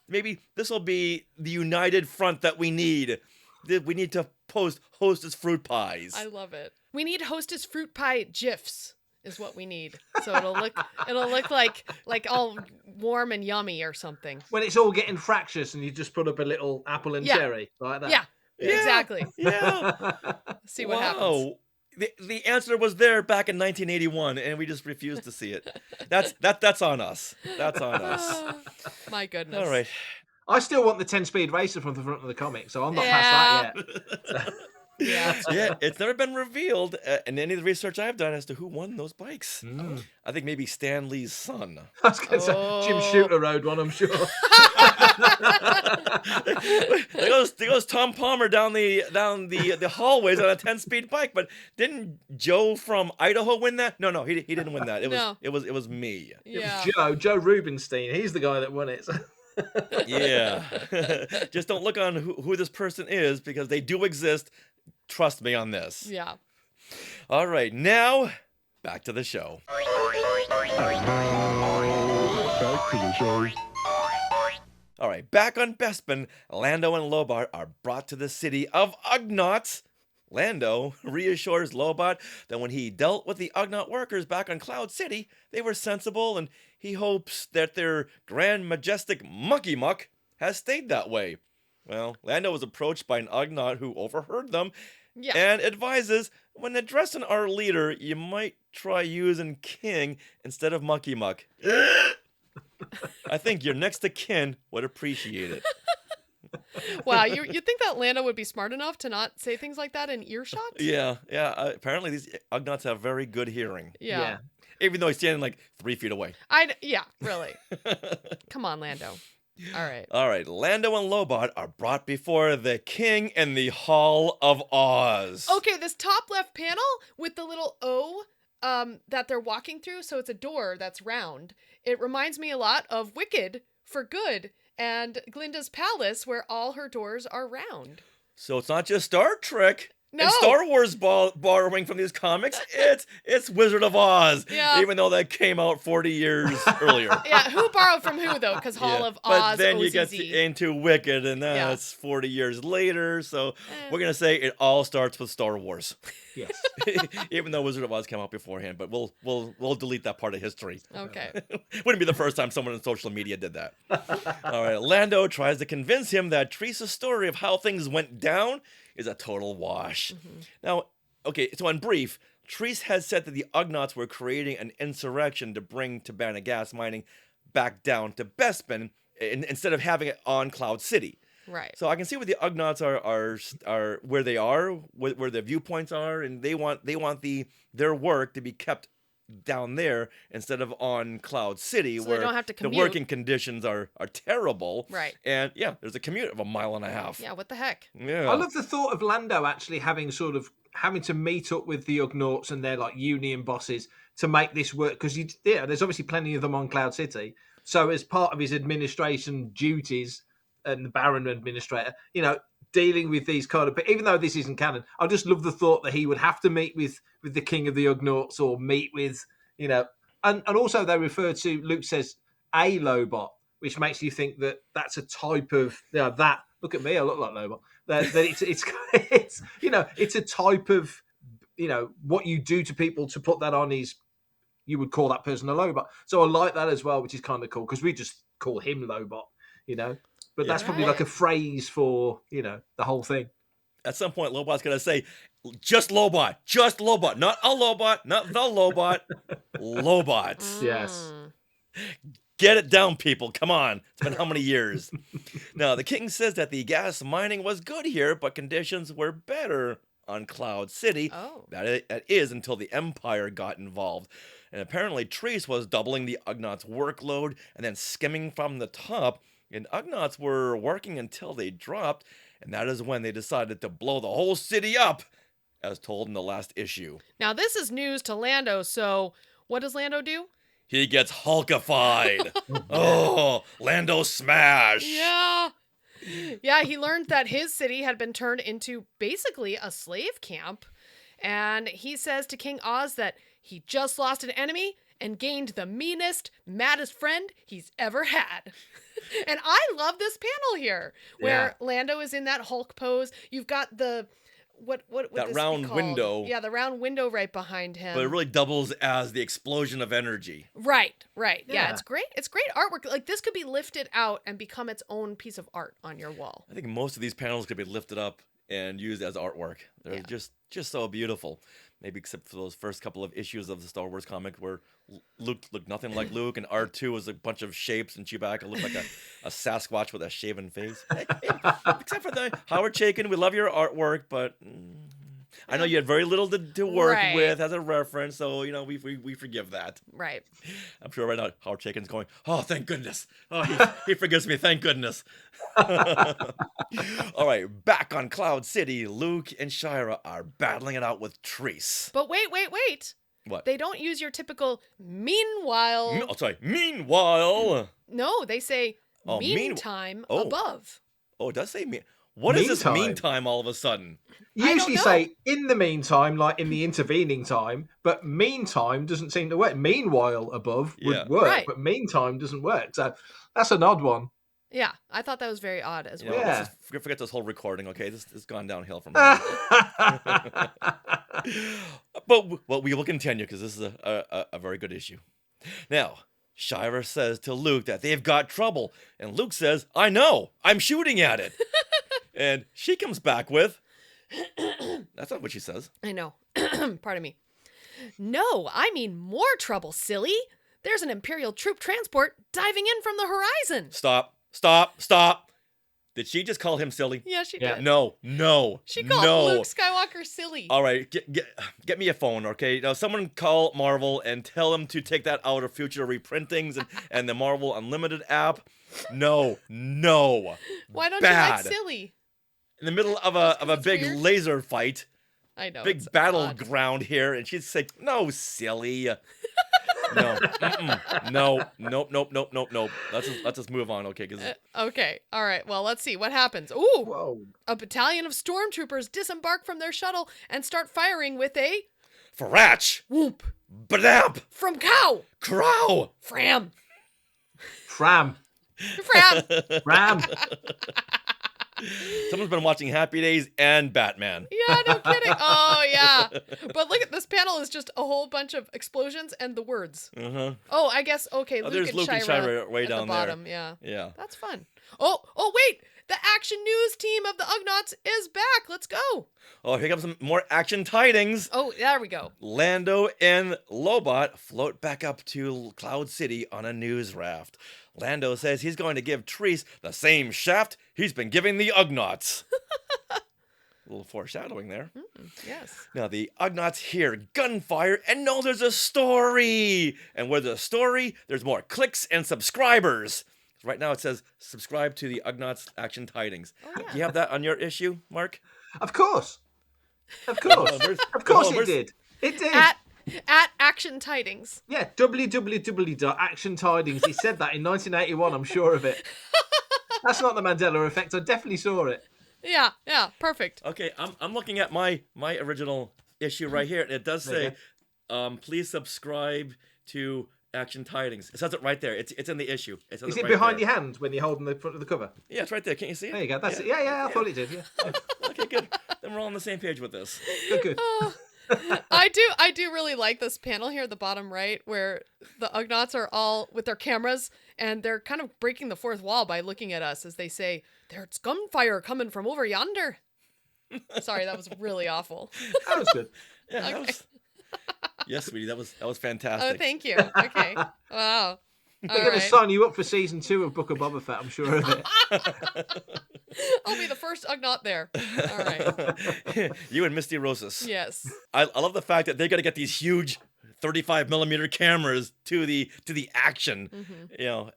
maybe this will be the united front that we need. We need to post Hostess fruit pies. I love it. We need Hostess fruit pie GIFs is what we need. So it'll look like all warm and yummy or something. When it's all getting fractious and you just put up a little apple and cherry like that. Yeah. Exactly. Yeah. See what happens. The answer was there back in 1981, and we just refused to see it. That's on us. That's on us. My goodness. All right. I still want the 10-speed racer from the front of the comic, so I'm not past that yet. Yeah, it's never been revealed in any of the research I've done as to who won those bikes. I think maybe Stan Lee's son. I was going to say Jim Shooter rode one, I'm sure. there goes Tom Palmer down the hallways on a 10-speed bike. But didn't Joe from Idaho win that? No, he didn't win that. It was me. Yeah. It was Joe Rubinstein. He's the guy that won it. Yeah. Just don't look on who this person is, because they do exist. Trust me on this. Yeah. All right, now back to the show. All right, back on Bespin, Lando and Lobot are brought to the city of Ugnaughts. Lando reassures Lobot that when he dealt with the Ugnaught workers back on Cloud City, they were sensible, and he hopes that their grand majestic monkey muck has stayed that way. Well, Lando was approached by an Ugnaught who overheard them and advises, when addressing our leader, you might try using king instead of monkey muck. I think your next of kin would appreciate it. Wow, you think that Lando would be smart enough to not say things like that in earshot? Yeah. Apparently, these Ugnaughts have very good hearing. Yeah. Even though he's standing like 3 feet away. Yeah, really. Come on, Lando. All right. Lando and Lobot are brought before the king in the Hall of Oz. Okay, this top left panel with the little O that they're walking through, so it's a door that's round. It reminds me a lot of Wicked for Good and Glinda's Palace, where all her doors are round. So it's not just Star Trek. No. And Star Wars borrowing from these comics. It's Wizard of Oz. Yeah. Even though that came out 40 years earlier. Yeah, who borrowed from who, though? Because Hall of Oz, But then you get OZZ. into Wicked, and that's 40 years later. So we're going to say it all starts with Star Wars. Yes. Even though Wizard of Oz came out beforehand, but we'll delete that part of history. Okay. Wouldn't be the first time someone on social media did that. All right, Lando tries to convince him that Treece's story of how things went down is a total wash. Now, okay, so in brief, Treece has said that the Ugnaughts were creating an insurrection to bring Tibanna gas mining back down to Bespin instead of having it on Cloud City. Right. So I can see where the Ugnaughts are where they are, where their viewpoints are, and they want their work to be kept down there instead of on Cloud City, So where they don't have to the commute. working conditions are terrible. Right. And yeah, there's a commute of 1.5 miles. Yeah, what the heck? Yeah. I love the thought of Lando actually having to meet up with the Ugnaughts and their like union bosses to make this work, because there's obviously plenty of them on Cloud City. So as part of his administration duties and the Baron administrator, dealing with these kind of, but even though this isn't canon, I just love the thought that he would have to meet with the king of the Ugnaughts, or meet with, and also they refer to, Luke says, a Lobot, which makes you think that that's a type of, that, look at me, I look like Lobot, that it's a type of, what you do to people to put that on is, you would call that person a Lobot. So I like that as well, which is kind of cool, because we just call him Lobot, but that's probably like a phrase for, the whole thing. At some point, Lobot's going to say, just Lobot, not a Lobot, not the Lobot, Lobot. Yes. Get it down, people. Come on. It's been how many years? Now, the king says that the gas mining was good here, but conditions were better on Cloud City. Oh. That is until the Empire got involved. And apparently, Treece was doubling the Ugnaughts' workload and then skimming from the top. And Ugnaughts were working until they dropped. And that is when they decided to blow the whole city up, as told in the last issue. Now, this is news to Lando, so what does Lando do? He gets Hulkified. Oh, Lando smash. Yeah. Yeah, he learned that his city had been turned into basically a slave camp. And he says to King Oz that he just lost an enemy and gained the meanest, maddest friend he's ever had. And I love this panel here, where Lando is in that Hulk pose. You've got the what would that this round be called? window. Yeah, the round window right behind him. But it really doubles as the explosion of energy. Right. Yeah, Yeah. it's great. It's great artwork. Like, this could be lifted out and become its own piece of art on your wall. I think most of these panels could be lifted up and used as artwork. They're just so beautiful. Maybe except for those first couple of issues of the Star Wars comic where Luke looked nothing like Luke, and R2 was a bunch of shapes, and Chewbacca looked like a Sasquatch with a shaven face. Except for the Howard Chaykin, we love your artwork, but I know you had very little to work with as a reference, so we forgive that. Right. I'm sure right now Howard Chaykin's going, oh, thank goodness. Oh, he forgives me, thank goodness. All right, back on Cloud City, Luke and Shira are battling it out with Treece. But wait. What? They don't use your typical meanwhile. Meanwhile. No, they say Oh, meantime oh. above. Oh, it does say What is this Meantime. meantime all of a sudden? Usually say in the meantime, like in the intervening time, but meantime doesn't seem to work. Meanwhile above would work, Right. but meantime doesn't work. So that's an odd one. Yeah, I thought that was very odd as well. Yeah. Let's just forget this whole recording, okay? This has gone downhill from here. But we will continue because this is a very good issue. Now, Shira says to Luke that they've got trouble, and Luke says, I know, I'm shooting at it. And she comes back with, that's not what she says. I know. Pardon me. No, I mean more trouble, silly. There's an Imperial troop transport diving in from the horizon. Stop. Did she just call him silly? Yeah, she did. No. She called Luke Skywalker silly. All right, get me a phone, okay? Now, someone call Marvel and tell them to take that out of future reprintings and the Marvel Unlimited app. No. Why don't Bad. you like silly? In the middle of a big weird. laser fight. I know. Big battleground here, and she'd say, "No, silly." No. Nope. Let's just move on, okay? Okay. All right. Well, let's see what happens. Ooh. Whoa. A battalion of stormtroopers disembark from their shuttle and start firing with a Farach. whoop. Badamp. From cow. Crow. Fram. Fram. Someone's been watching Happy Days and Batman. Yeah, no kidding. Oh, yeah. But look at this panel is just a whole bunch of explosions and the words. Uh-huh. Oh, I guess, okay, there's Luke and Shira way at down the bottom. there. Yeah. That's fun. Oh, wait. The action news team of the Ugnaughts is back. Let's go. Oh, here comes some more action tidings. Oh, there we go. Lando and Lobot float back up to Cloud City on a news raft. Lando says he's going to give Treece the same shaft he's been giving the Ugnaughts. A little foreshadowing there. Yes. Now, the Ugnaughts hear gunfire and know there's a story. And where there's a story, there's more clicks and subscribers. Right now it says, subscribe to the Ugnaughts Action Tidings. Oh, yeah. Do you have that on your issue, Mark? Of course. Of course it did. It did. At Action Tidings. Yeah, www.actiontidings. He said that in 1981, I'm sure of it. That's not the Mandela effect. I definitely saw it. Yeah, perfect. Okay, I'm looking at my original issue right here, and it does say, please subscribe to Action Tidings. It says it right there. It's in the issue. Is it right behind your hand when you're holding the front of the cover? Yeah, it's right there. Can't you see it? There you go. That's it. Yeah, I thought it did. Yeah. Okay, good. Then we're all on the same page with this. Good. I do really like this panel here at the bottom right where the Ugnaughts are all with their cameras and they're kind of breaking the fourth wall by looking at us as they say, "There's gunfire coming from over yonder." Sorry, that was really awful. That was good. Yeah, okay. Yes, sweetie, that was fantastic. Oh, thank you. Okay. Wow. They're going to sign you up for season 2 of Book of Boba Fett, I'm sure of it. I'll be the first Ugnaught there. All right. You and Misty Rosas. Yes. I love the fact that they got to get these huge 35mm cameras to the action. Mm-hmm. You know,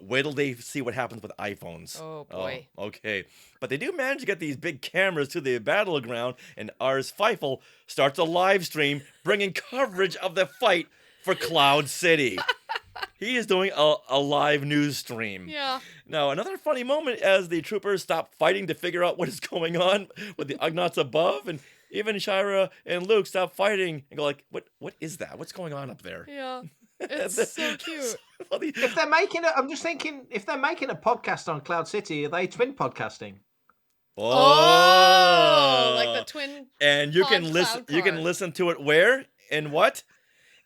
wait till they see what happens with iPhones. Oh boy. Oh, okay. But they do manage to get these big cameras to the battleground, and Ars Feifel starts a live stream bringing coverage of the fight for Cloud City. He is doing a live news stream. Yeah. Now, another funny moment as the troopers stop fighting to figure out what is going on with the Ugnaughts above, and even Shira and Luke stop fighting and go like, what is that? What's going on up there? Yeah. It's so cute. If they're making I'm just thinking, if they're making a podcast on Cloud City, are they twin podcasting? Oh, like the twin. And you can listen. You can listen to it where and what?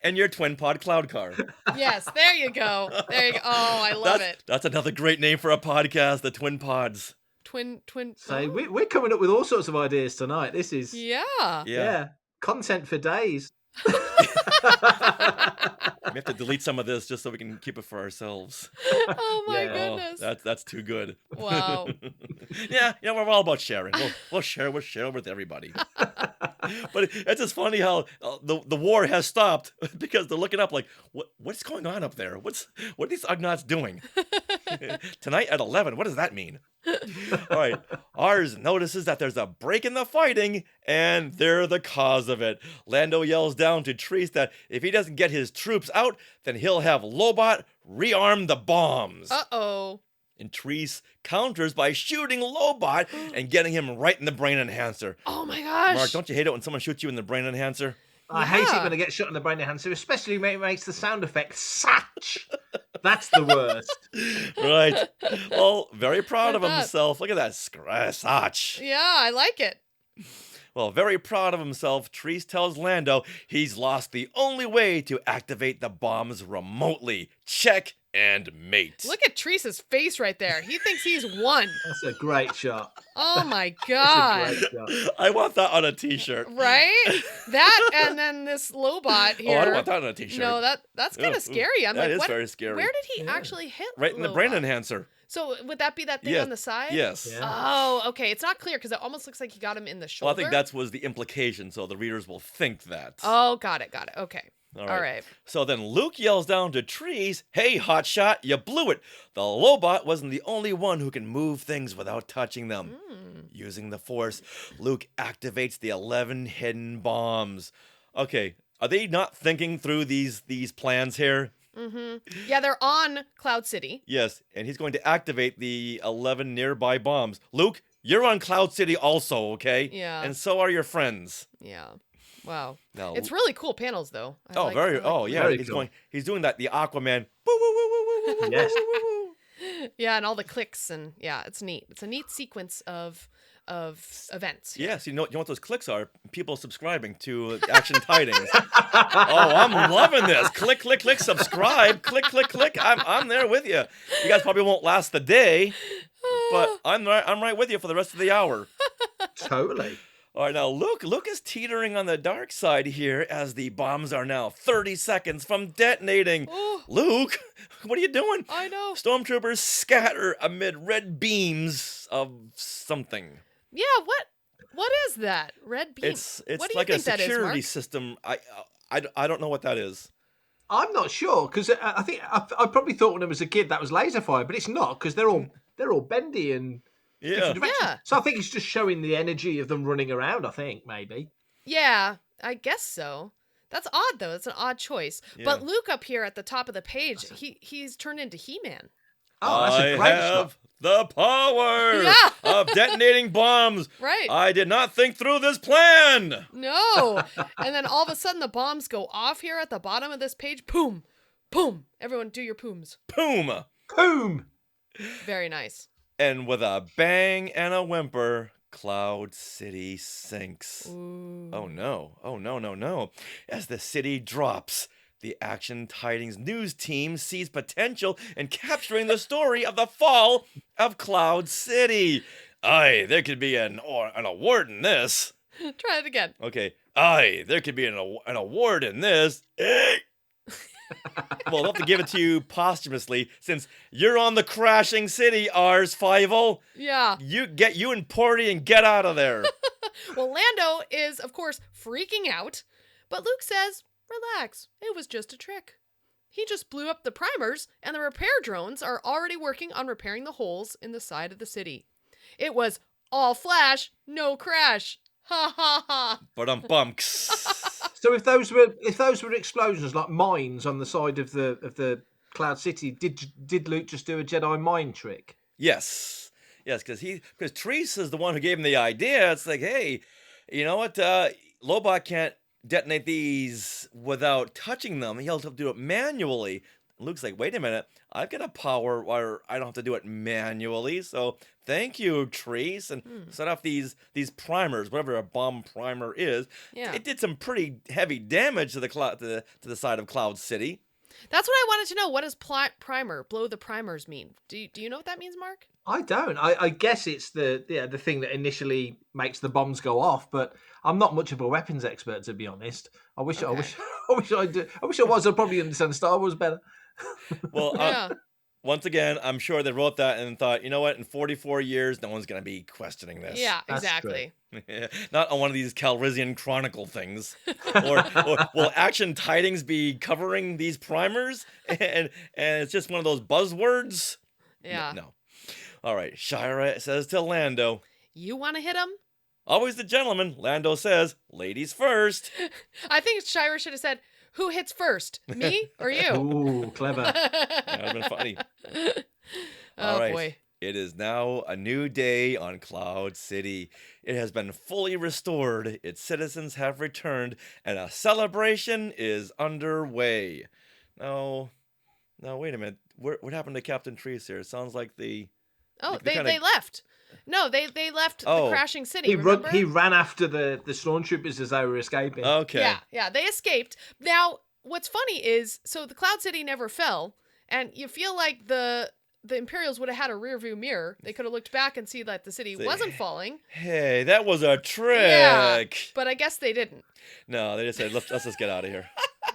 And your twin pod cloud car. Yes, there you go. There you go. Oh, I love it. That's another great name for a podcast, the Twin Pods. Twin. So we're coming up with all sorts of ideas tonight. This is yeah. Content for days. We have to delete some of this just so we can keep it for ourselves. Oh my goodness. That's too good. Wow. Yeah, we're all about sharing. We'll share with everybody. But it's just funny how the war has stopped because they're looking up like, what's going on up there? What are these Ugnaughts doing? Tonight at 11, what does that mean? All right, Ars notices that there's a break in the fighting, and they're the cause of it. Lando yells down to Treece that if he doesn't get his troops out, then he'll have Lobot rearm the bombs. Uh-oh. And Treece counters by shooting Lobot and getting him right in the brain enhancer. Oh my gosh. Mark, don't you hate it when someone shoots you in the brain enhancer? I hate it when I get shot in the brain enhancer, especially when it makes the sound effect satch. That's the worst. Right. Well, very proud of himself. Look at that. Satch. Yeah, I like it. Well, very proud of himself, Treece tells Lando he's lost the only way to activate the bombs remotely. Check and mate. Look at Treece's face right there. He thinks he's won. That's a great shot. Oh my god. That's a great shot. I want that on a t-shirt. Right? That and then this Lobot here. Oh, I don't want that on a t-shirt. No, that's kind of scary. I'm that like, is what? very scary. Where did he actually hit Right in the Lobot? brain enhancer. So would that be that thing on the side? Yes. Yeah. Oh, okay. It's not clear because it almost looks like he got him in the shoulder. Well, I think that was the implication, so the readers will think that. Oh, got it. Okay. All right. So then Luke yells down to Treece, "Hey, hotshot, you blew it. The Lobot wasn't the only one who can move things without touching them." Using the Force, Luke activates the 11 hidden bombs. Okay, are they not thinking through these plans here? Yeah, they're on Cloud City. Yes, and he's going to activate the 11 nearby bombs. Luke, you're on Cloud City also, okay? Yeah. And so are your friends. Yeah. Wow. Now, It's really cool panels, though. yeah, Very he's cool. he's doing that, the Aquaman. Woo, woo, woo, woo, woo, woo, Yes. woo, woo, woo. Yeah, and all the clicks and yeah, it's neat. It's a neat sequence of events. Yes, you know what those clicks are? People subscribing to Action Tidings. Oh, I'm loving this. Click, click, click, subscribe. Click, click, click. I'm there with you. You guys probably won't last the day, but I'm right with you for the rest of the hour. Totally. All right, now Luke is teetering on the dark side here as the bombs are now 30 seconds from detonating. Luke, what are you doing? I know. Stormtroopers scatter amid red beams of something. Yeah, what is that? Red beam. It's what do you like a think that is, security Mark? system. I don't know what that is. I'm not sure because I think I probably thought when I was a kid that was laser fire, but it's not because they're all bendy and different directions. Yeah. So I think it's just showing the energy of them running around. I think maybe. Yeah, I guess so. That's odd though. It's an odd choice. Yeah. But Luke up here at the top of the page, he's turned into He-Man. Oh, that's a great shot. The power Yeah. of detonating bombs. Right. I did not think through this plan. No. And then all of a sudden the bombs go off here at the bottom of this page. Boom. Boom. Everyone do your pooms. Boom. Boom. Very nice. And with a bang and a whimper, Cloud City sinks. Ooh. Oh no. Oh no, no, no. As the city drops, the Action Tidings news team sees potential in capturing the story of the fall of Cloud City. Aye, there could be an award in this. Try it again. Okay. Aye, there could be an award in this. Well, I'll have to give it to you posthumously since you're on the crashing city, Ars Fievel. Yeah. You and Porty and get out of there. Well, Lando is, of course, freaking out, but Luke says, relax, it was just a trick. He just blew up the primers, and the repair drones are already working on repairing the holes in the side of the city. It was all flash, no crash. Ha ha ha. But So if those were explosions like mines on the side of the Cloud City, did Luke just do a Jedi mind trick? Yes, because Treece is the one who gave him the idea. It's like, hey, you know what? Lobot can't detonate these without touching them. He'll have to do it manually. Luke's like, wait a minute, I've got a power where I don't have to do it manually. So thank you, Treece, and set off these primers, whatever a bomb primer is. Yeah. It did some pretty heavy damage to the side of Cloud City. That's what I wanted to know. What does primer, blow the primers mean? Do you know what that means, Mark? I don't. I guess it's the thing that initially makes the bombs go off, but I'm not much of a weapons expert, to be honest. I wish I did. I wish I was. I'd probably understand Star Wars better. Well, once again, I'm sure they wrote that and thought, you know what? In 44 years, no one's going to be questioning this. Yeah, exactly. Not on one of these Calrissian Chronicle things. or will Action Tidings be covering these primers? And it's just one of those buzzwords? Yeah. No. All right. Shira says to Lando, you want to hit him? Always the gentleman. Lando says, ladies first. I think Shira should have said, who hits first, me or you? Ooh, clever. That would have been funny. All right. Boy. It is now a new day on Cloud City. It has been fully restored, its citizens have returned, and a celebration is underway. Now, wait a minute. What happened to Captain Treece here? It sounds like they left. No, they left the crashing city. He ran after the stormtroopers as they were escaping. Okay. Yeah, they escaped. Now, what's funny is, so the Cloud City never fell, and you feel like the Imperials would have had a rear view mirror. They could have looked back and see that the city wasn't falling. Hey, that was a trick. Yeah, but I guess they didn't. No, they just said, let's just get out of here.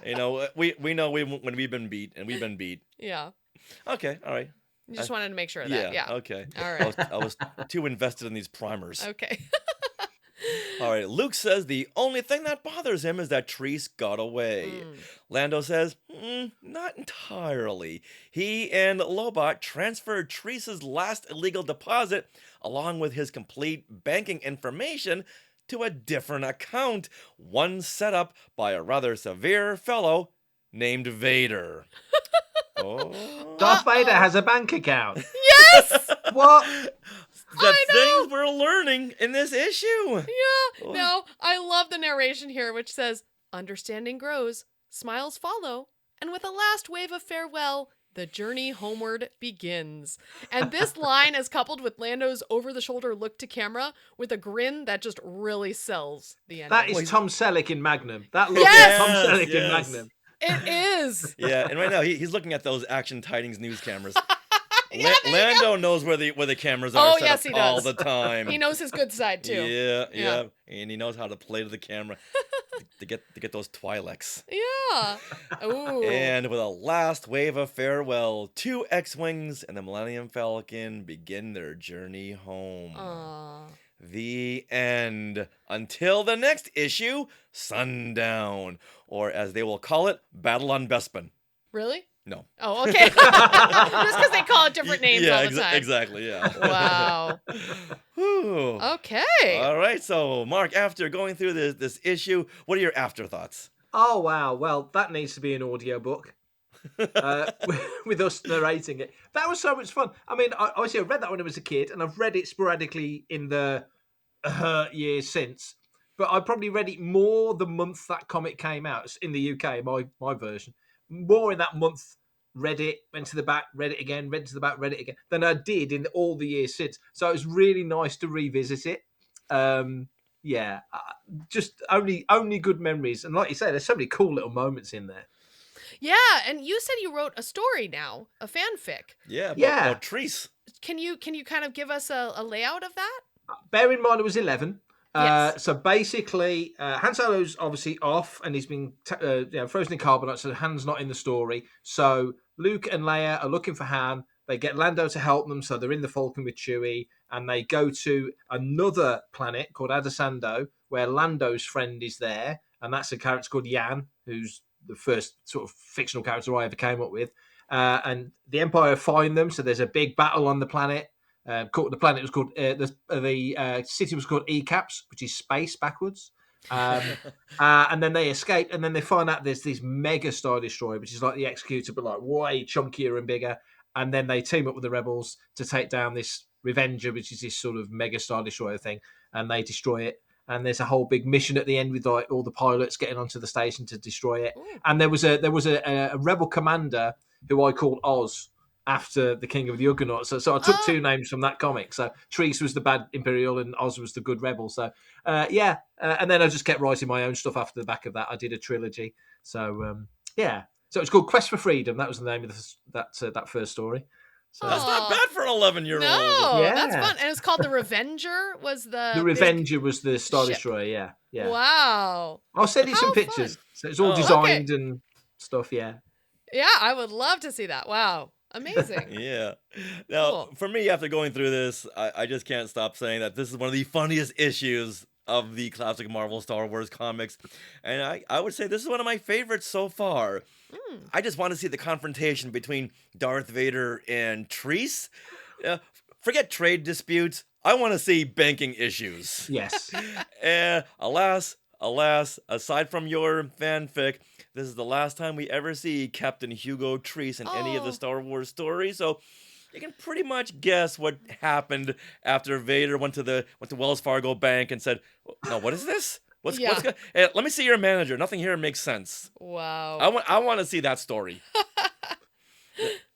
You know, we know when we've been beat, and we've been beat. Yeah. Okay, all right. You just wanted to make sure of that. Yeah. Okay. All right. I was too invested in these primers. Okay. All right. Luke says the only thing that bothers him is that Treece got away. Lando says, not entirely. He and Lobot transferred Treece's last illegal deposit, along with his complete banking information, to a different account, one set up by a rather severe fellow named Vader. Darth Vader has a bank account. Yes! What? The things we're learning in this issue. Yeah. No, I love the narration here, which says, understanding grows, smiles follow, and with a last wave of farewell, the journey homeward begins. And this line is coupled with Lando's over-the-shoulder look to camera with a grin that just really sells the ending. That is Tom Selleck in Magnum. That looks Yes! like Tom Selleck in Magnum. It is. Yeah, and right now he's looking at those Action Tidings news cameras. Lando knows where the cameras are set up he all does. the time. He knows his good side too. Yeah, and he knows how to play to the camera to get those Twi'leks. Yeah. Ooh. And with a last wave of farewell, 2 X-Wings and the Millennium Falcon begin their journey home. Aww. The end. Until the next issue, Sundown. Or as they will call it, Battle on Bespin. Really? No. Oh, okay. Just because they call it different names all the time. Exactly, yeah. Wow. Whew. Okay. All right, so Mark, after going through this issue, what are your afterthoughts? Oh, wow. Well, that needs to be an audiobook. With us narrating it. That was so much fun. I mean, obviously I read that when I was a kid, and I've read it sporadically in the years since. But I probably read it more the month that comic came out in the UK, my version. More in that month, read it, went to the back, read it again, read to the back, read it again, than I did in all the years since. So it was really nice to revisit it. Just only good memories. And like you say, there's so many cool little moments in there. Yeah, and you said you wrote a story now, a fanfic. Yeah, about Treece. Can you kind of give us a layout of that? Bear in mind it was 11. Yes. So basically, Han Solo's obviously off, and he's been frozen in carbonite, so Han's not in the story. So Luke and Leia are looking for Han. They get Lando to help them, so they're in the Falcon with Chewie, and they go to another planet called Adasando, where Lando's friend is there, and that's a character called Yan, who's the first sort of fictional character I ever came up with. And the Empire find them, so there's a big battle on the planet. The planet was called the city was called E-Caps, which is space backwards. And then they escape, and then they find out there's this mega Star Destroyer, which is like the Executor, but like way chunkier and bigger. And then they team up with the rebels to take down this Revenger, which is this sort of mega Star Destroyer thing, and they destroy it. And there's a whole big mission at the end with like all the pilots getting onto the station to destroy it. Ooh. And there was a rebel commander who I called Oz, after the King of the Ugnaughts. So I took 2 names from that comic. So Treece was the bad Imperial and Oz was the good rebel. So and then I just kept writing my own stuff after the back of that. I did a trilogy. So so it's called Quest for Freedom. That was the name of that first story. So that's not bad for an 11-year-old. No, that's fun. And it's called The Revenger. The Revenger was the Star Destroyer. Yeah. Wow. I'll send you some pictures. Fun. So it's all designed and stuff. Yeah. Yeah, I would love to see that. Wow. Amazing. Yeah. Now, for me, after going through this, I just can't stop saying that this is one of the funniest issues of the classic Marvel Star Wars comics. And I would say this is one of my favorites so far. I just want to see the confrontation between Darth Vader and Treece. Forget trade disputes. I want to see banking issues. Yes. And alas, aside from your fanfic, this is the last time we ever see Captain Hugo Treece in any of the Star Wars stories. So you can pretty much guess what happened after Vader went to Wells Fargo Bank and said, "No, what is this? What's good? Hey, let me see your manager. Nothing here makes sense." Wow. I want to see that story.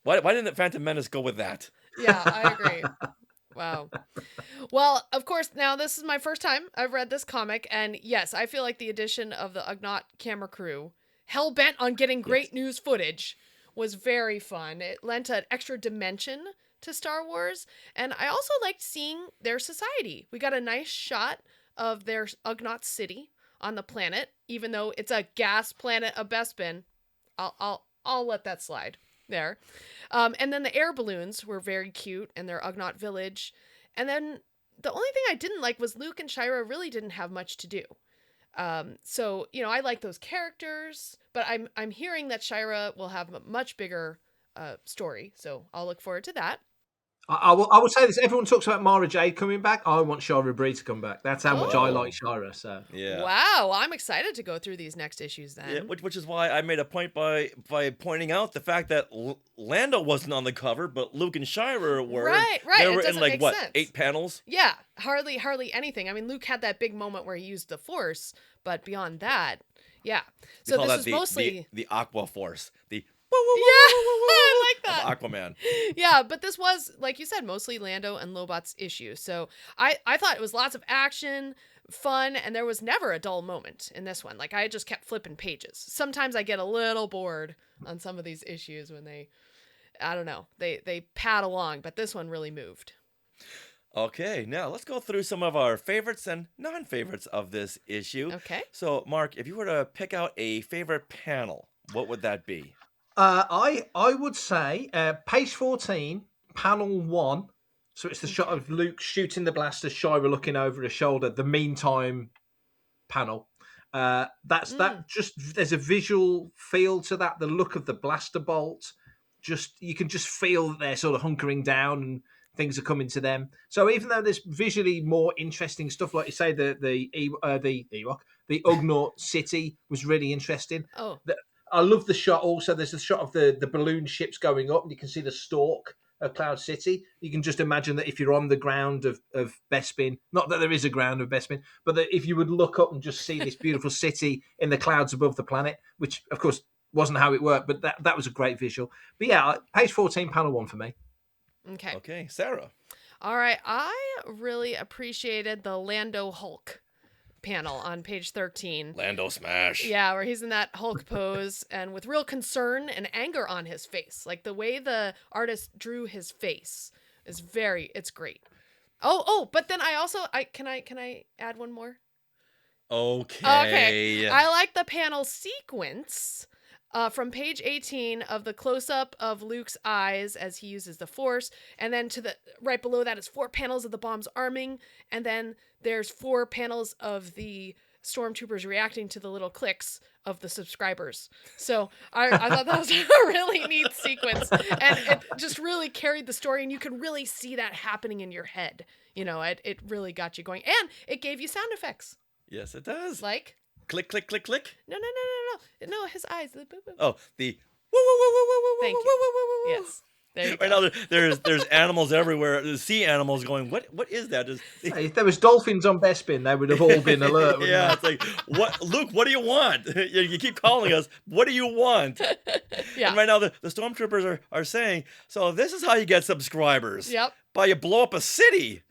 Why didn't the Phantom Menace go with that? Yeah, I agree. Wow. Well, of course, now this is my first time I've read this comic, and yes, I feel like the addition of the Ugnaught camera crew, hell-bent on getting great news footage, was very fun. It lent an extra dimension to Star Wars, and I also liked seeing their society. We got a nice shot of their Ugnaught city on the planet, even though it's a gas planet of Bespin. I'll let that slide. there. And then the air balloons were very cute and their Ugnaught village. And then the only thing I didn't like was Luke and Shira really didn't have much to do. So, I like those characters, but I'm hearing that Shira will have a much bigger story. So I'll look forward to that. I will say this. Everyone talks about Mara Jade coming back. I want Shira Brie to come back. That's how much I like Shira. So yeah. Wow, I'm excited to go through these next issues then. Yeah, which is why I made a point by pointing out the fact that Lando wasn't on the cover, but Luke and Shira were. Right. They were it in like sense. 8 panels? Yeah, hardly anything. I mean, Luke had that big moment where he used the Force, but beyond that, yeah. So this is mostly the Aqua Force. The I like that. Aquaman. Yeah, but this was, like you said, mostly Lando and Lobot's issue. So I thought it was lots of action, fun, and there was never a dull moment in this one. Like, I just kept flipping pages. Sometimes I get a little bored on some of these issues when they pad along, but this one really moved. Okay, now let's go through some of our favorites and non-favorites of this issue. Okay. So, Mark, if you were to pick out a favorite panel, what would that be? I would say page 14, panel 1. So it's the shot of Luke shooting the blaster, Shira looking over his shoulder. The meantime panel. That just there's a visual feel to that. The look of the blaster bolt. You can just feel that they're sort of hunkering down and things are coming to them. So even though there's visually more interesting stuff, like you say, the Ugnaught city was really interesting. Oh. I love the shot also. There's a shot of the balloon ships going up and you can see the stalk of Cloud City. You can just imagine that if you're on the ground of Bespin, not that there is a ground of Bespin, but that if you would look up and just see this beautiful city in the clouds above the planet, which of course wasn't how it worked, but that was a great visual. But yeah, page 14, panel 1 for me. Okay, Sarah. All right, I really appreciated the Lando Hulk panel on page 13. Lando smash. Yeah, where he's in that Hulk pose and with real concern and anger on his face. Like the way the artist drew his face is it's great. But then can I add one more? Okay. I like the panel sequence from page 18 of the close-up of Luke's eyes as he uses the Force, and then to the right below that is 4 panels of the bomb's arming, and then there's 4 panels of the stormtroopers reacting to the little clicks of the subscribers. So I thought that was a really neat sequence, and it just really carried the story, and you can really see that happening in your head. It really got you going, and it gave you sound effects. Yes, it does. Like click, click, click, click. No, his eyes. The boop, boop. Oh, the woo, woo, woo, woo, woo, Thank woo, you. woo, woo, woo. Yes. There you right go. now, there's animals everywhere. There's sea animals going. What is that? If there was dolphins on Bespin, they would have all been alert. Yeah, it's like, what, Luke? What do you want? You keep calling us. What do you want? Yeah. And right now, the stormtroopers are saying, so this is how you get subscribers. Yep. By you blow up a city.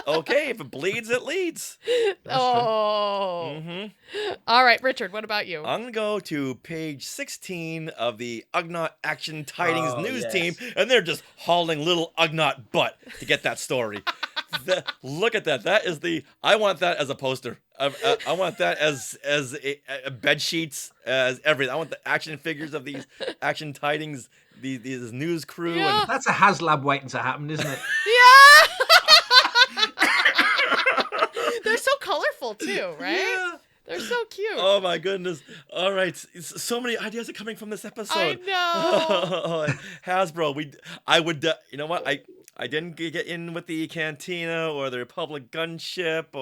Okay, if it bleeds, it leads. Oh. Mm-hmm. All right, Richard, what about you? I'm going to go to page 16 of the Ugnaught Action Tidings news team, and they're just hauling little Ugnaught butt to get that story. Look at that. That is I want that as a poster. I want that as a bed sheets, as everything. I want the action figures of these Action Tidings, these news crew. Yeah. That's a HasLab waiting to happen, isn't it? Yeah! They're so colorful too, right? Yeah. They're so cute. Oh my goodness. All right. So many ideas are coming from this episode. I know. Hasbro, I would, you know what? I didn't get in with the Cantina or the Republic gunship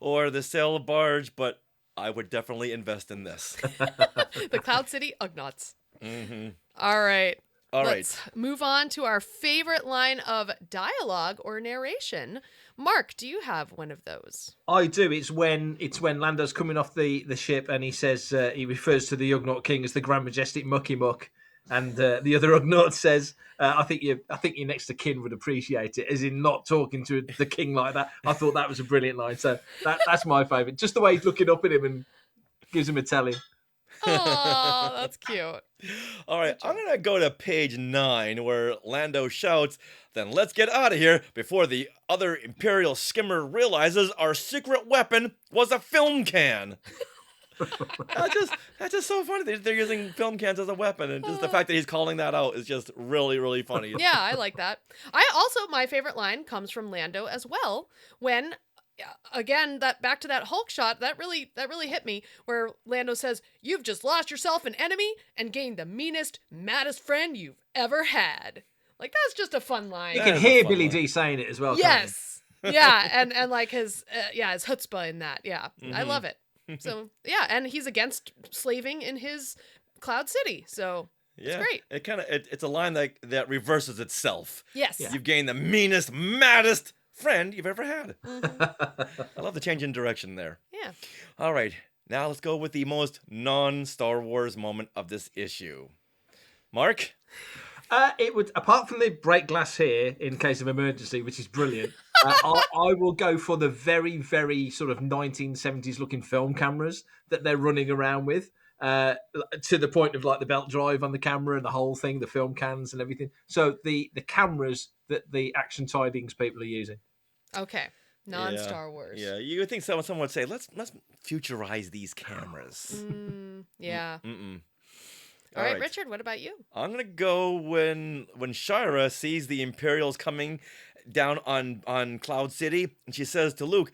or the sail barge, but I would definitely invest in this. The Cloud City Ugnaughts. Mm-hmm. All right. Let's move on to our favorite line of dialogue or narration. Mark, do you have one of those? I do. It's when Lando's coming off the ship and he says he refers to the Ugnaught King as the Grand Majestic Mucky Muck, and the other Ugnaught says, "I think your next of kin would appreciate it," as in not talking to the king like that. I thought that was a brilliant line. So that's my favourite. Just the way he's looking up at him and gives him a telling. Oh, that's cute. All right, I'm going to go to page 9 where Lando shouts, "Then let's get out of here before the other Imperial skimmer realizes our secret weapon was a film can." That's just so funny. They're using film cans as a weapon, and just the fact that he's calling that out is just really, really funny. Yeah, I like that. My favorite line comes from Lando as well, when again, that back to that Hulk shot, that really hit me, where Lando says, "You've just lost yourself an enemy and gained the meanest, maddest friend you've ever had." Like, that's just a fun line. You can hear Billy D saying it as well. Yes. Yeah, and like his chutzpah in that. Yeah, I love it. So yeah, and he's against slaving in his Cloud City. So it's great. It's a line that reverses itself. Yes. Yeah. You've gained the meanest, maddest friend you've ever had. I love the change in direction there. Yeah. All right, now let's go with the most non-Star Wars moment of this issue. Mark? It would, apart from the break glass here in case of emergency, which is brilliant. I will go for the very, very sort of 1970s looking film cameras that they're running around with, to the point of like the belt drive on the camera and the whole thing, the film cans and everything. So the cameras that the Action Tidings people are using. Okay. Non-Star Wars. Yeah, you would think someone would say, let's futurize these cameras. Yeah. Mm-mm. All right, Richard, what about you? I'm going to go when Shira sees the Imperials coming down on Cloud City, and she says to Luke,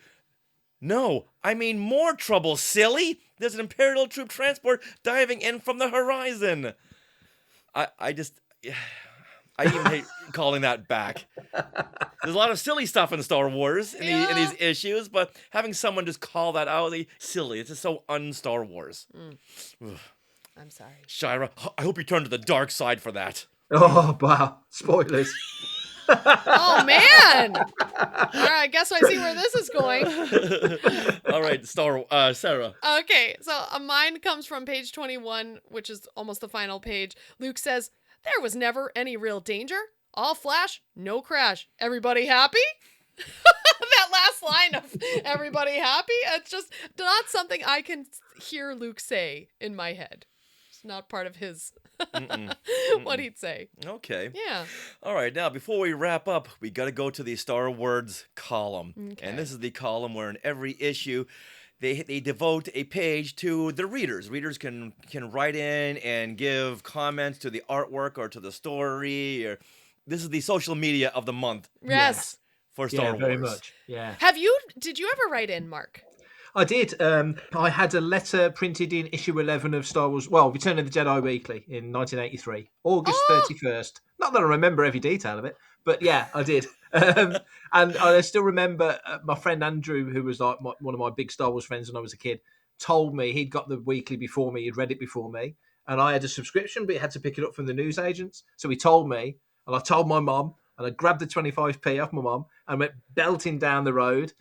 "No, I mean more trouble, silly. There's an Imperial troop transport diving in from the horizon." I even hate calling that back. There's a lot of silly stuff in Star Wars in these issues, but having someone just call that out, silly. It's just so un-Star Wars. I'm sorry. Shira, I hope you turn to the dark side for that. Oh, wow. Spoilers. Oh, man. All right, I guess I see where this is going. All right, Sarah. Okay, so mine comes from page 21, which is almost the final page. Luke says, "There was never any real danger. All flash, no crash. Everybody happy?" That last line of "everybody happy," it's just not something I can hear Luke say in my head. It's not part of his what he'd say. Okay. Yeah. All right, now before we wrap up, we got to go to the Star Wars column. Okay. And this is the column where in every issue they devote a page to the readers. Readers can write in and give comments to the artwork or to the story. Or this is the social media of the month. Yes. For Star Wars. Very much. Yeah. Did you ever write in, Mark? I did. I had a letter printed in issue 11 of Star Wars, Return of the Jedi Weekly in 1983, August 31st. Not that I remember every detail of it, but yeah, I did. And I still remember my friend Andrew, who was like one of my big Star Wars friends when I was a kid, told me he'd got the weekly before me, he'd read it before me, and I had a subscription, but he had to pick it up from the newsagents. So he told me, and I told my mum, and I grabbed the 25p off my mum and went belting down the road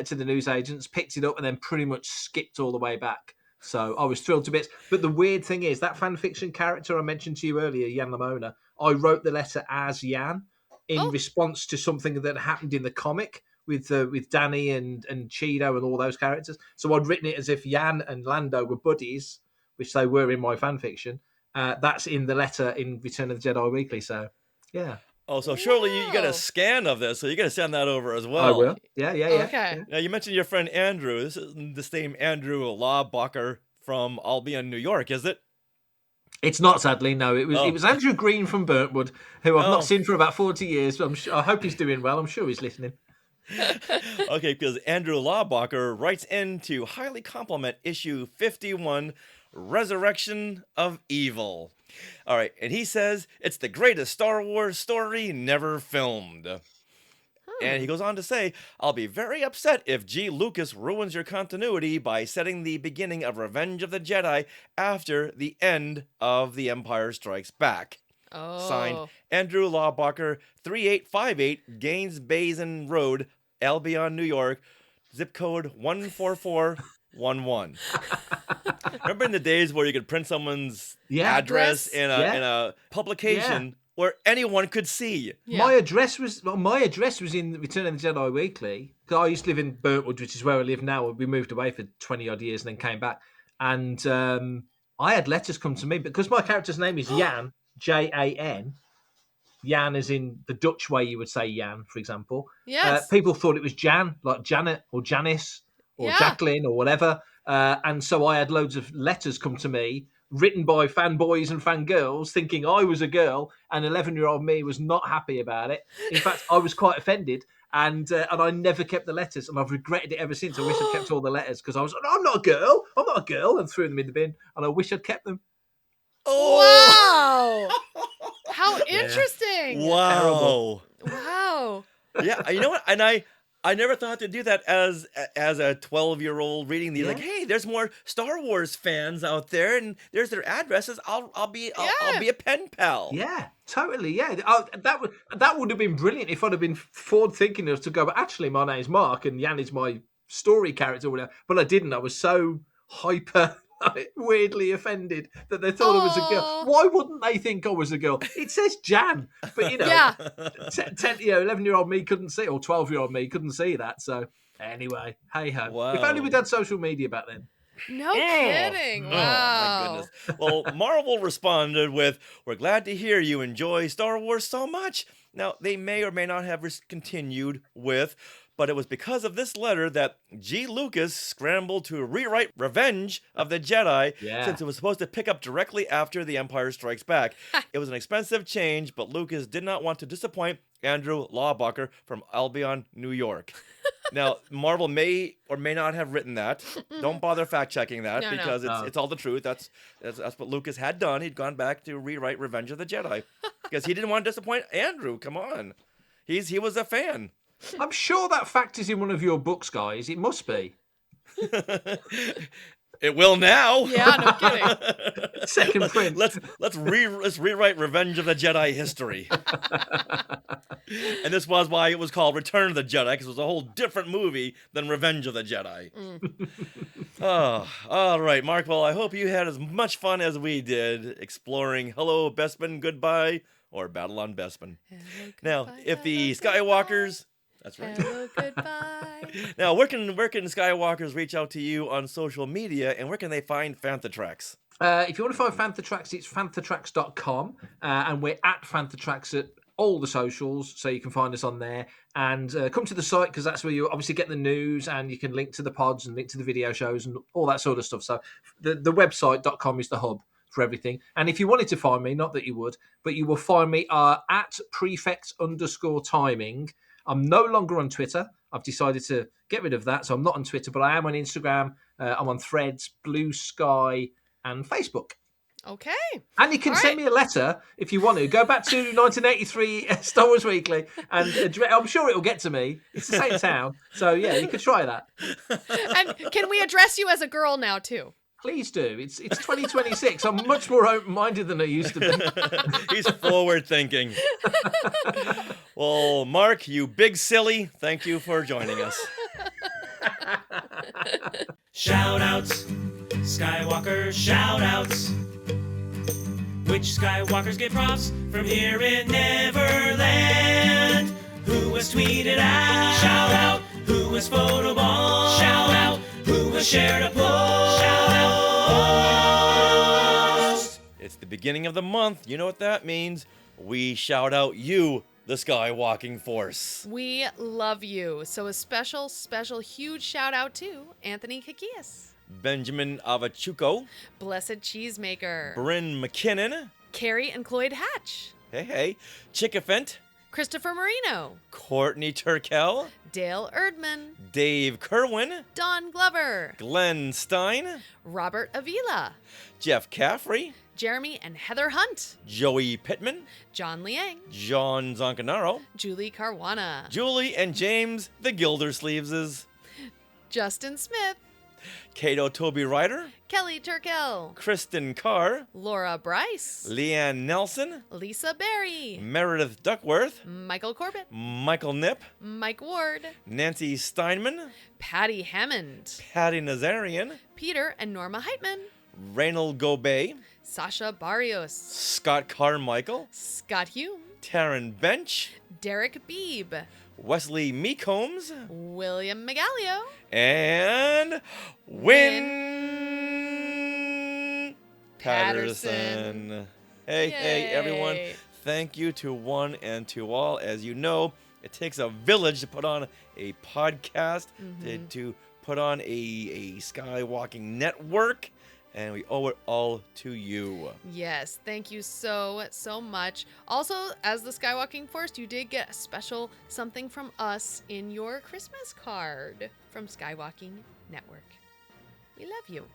to the newsagents, picked it up, and then pretty much skipped all the way back. So I was thrilled to bits. But the weird thing is, that fan fiction character I mentioned to you earlier, Yan Lamona, I wrote the letter as Yan in response to something that happened in the comic with Danny and Cheeto and all those characters. So I'd written it as if Yan and Lando were buddies, which they were in my fan fiction. That's in the letter in Return of the Jedi Weekly. So, yeah. Oh, so surely you got a scan of this, so you got to send that over as well. I will. Yeah. Okay. Yeah. Now, you mentioned your friend Andrew. This isn't the same Andrew Lobot from I'll Be in New York, is it? It's not, sadly, no. It was Andrew Green from Burntwood, who I've not seen for about 40 years. I hope he's doing well. I'm sure he's listening. Okay, because Andrew Lobot writes in to highly compliment issue 51, Resurrection of Evil. All right, and he says it's the greatest Star Wars story never filmed. And he goes on to say, "I'll be very upset if G. Lucas ruins your continuity by setting the beginning of Revenge of the Jedi after the end of The Empire Strikes Back." Oh. Signed, Andrew Lobot, 3858 Gaines Basin Road, Albion, New York, zip code 14411. Remember in the days where you could print someone's address in a publication where anyone could see? Yeah. My address was in Return of the Jedi Weekly, because I used to live in Burntwood, which is where I live now. We moved away for 20 odd years and then came back, and I had letters come to me because my character's name is Jan, Jan. Jan is in the Dutch way you would say Jan, for example. Yes. People thought it was Jan, like Janet or Janice or Jacqueline or whatever. And so I had loads of letters come to me written by fanboys and fangirls thinking I was a girl, and 11-year-old me was not happy about it. In fact, I was quite offended, and I never kept the letters, and I've regretted it ever since. I wish I'd kept all the letters because I was like, I'm not a girl, and threw them in the bin, and I wish I'd kept them. Wow! How interesting! Wow! Wow! Yeah, you know what? And I never thought to do that as a 12-year-old reading these. Like, hey, there's more Star Wars fans out there, and there's their addresses. I'll be a pen pal. Yeah, totally. Yeah, that would have been brilliant if I'd have been forward thinking enough to go. But actually, my name's Mark, and Jan is my story character, or whatever. But I didn't. I was so hyper. Weirdly offended that they thought I was a girl. Why wouldn't they think I was a girl? It says Jan, but 11-year-old me couldn't see, or 12-year-old me couldn't see that. So anyway, hey ho. Wow. If only we'd had social media back then. No kidding. Wow. Oh, my goodness. Well, Marvel responded with, "We're glad to hear you enjoy Star Wars so much." Now, they may or may not have continued with, but it was because of this letter that G. Lucas scrambled to rewrite Revenge of the Jedi, since it was supposed to pick up directly after The Empire Strikes Back. It was an expensive change, but Lucas did not want to disappoint Andrew Lawbacher from Albion, New York. Now, Marvel may or may not have written that. Don't bother fact-checking that, because it's all the truth. That's what Lucas had done. He'd gone back to rewrite Revenge of the Jedi because he didn't want to disappoint Andrew. Come on. He was a fan. I'm sure that fact is in one of your books, guys. It must be. It will now. Yeah, no kidding. Second print. Let's rewrite Revenge of the Jedi history. And this was why it was called Return of the Jedi, because it was a whole different movie than Revenge of the Jedi. Oh, all right, Mark. Well, I hope you had as much fun as we did exploring Hello, Bespin, Goodbye, or Battle on Bespin. Hello, now, goodbye, if the Skywalkers... That's right. Hello, goodbye. Now, where can Skywalkers reach out to you on social media, and where can they find Fantha Tracks? If you want to find Fantha Tracks, it's fanthatracks.com, and we're at Fantha Tracks at all the socials, so you can find us on there. And come to the site, because that's where you obviously get the news, and you can link to the pods and link to the video shows and all that sort of stuff. So the website.com is the hub for everything. And if you wanted to find me, not that you would, but you will find me at prefect_timing. I'm no longer on Twitter. I've decided to get rid of that, so I'm not on Twitter, but I am on Instagram. I'm on Threads, Blue Sky, and Facebook. Okay. And you can send me a letter if you want to. Go back to 1983 Star Wars Weekly, and I'm sure it'll get to me. It's the same town, so yeah, you could try that. And can we address you as a girl now, too? Please do. It's 2026. I'm much more open-minded than I used to be. He's forward-thinking. Well, Mark, you big silly, thank you for joining us. Shout-outs, Skywalker shout-outs. Which Skywalkers get props from here in Neverland? Who was tweeted out? Shout-out. Who was photoballed? Shout-out. Who was shared a post? Shout-out. It's the beginning of the month. You know what that means. We shout out you, the Skywalking Force. We love you. So a special, huge shout out to Anthony Kakias, Benjamin Avachuco, Blessed Cheesemaker, Bryn McKinnon, Carrie and Cloyd Hatch, hey, Chickafent, Christopher Marino, Courtney Turkel, Dale Erdman, Dave Kerwin, Don Glover, Glenn Stein, Robert Avila, Jeff Caffrey, Jeremy and Heather Hunt, Joey Pittman, John Liang, John Zoncanaro, Julie Caruana, Julie and James the Gildersleeveses, Justin Smith, Cato Toby Ryder, Kelly Turkel, Kristen Carr, Laura Bryce, Leanne Nelson, Lisa Berry, Meredith Duckworth, Michael Corbett, Michael Knipp, Mike Ward, Nancy Steinman, Patty Hammond, Patty Nazarian, Peter and Norma Heitman, Reynold Gobey, Sasha Barrios, Scott Carmichael, Scott Hume, Taryn Bench, Derek Beebe, Wesley Meecombs, William Megalio, and Win Patterson. Hey, everyone. Thank you to one and to all. As you know, it takes a village to put on a podcast, to put on a Skywalking network, and we owe it all to you. Yes, thank you so much. Also, as the Skywalking Force, you did get a special something from us in your Christmas card from Skywalking Network. We love you.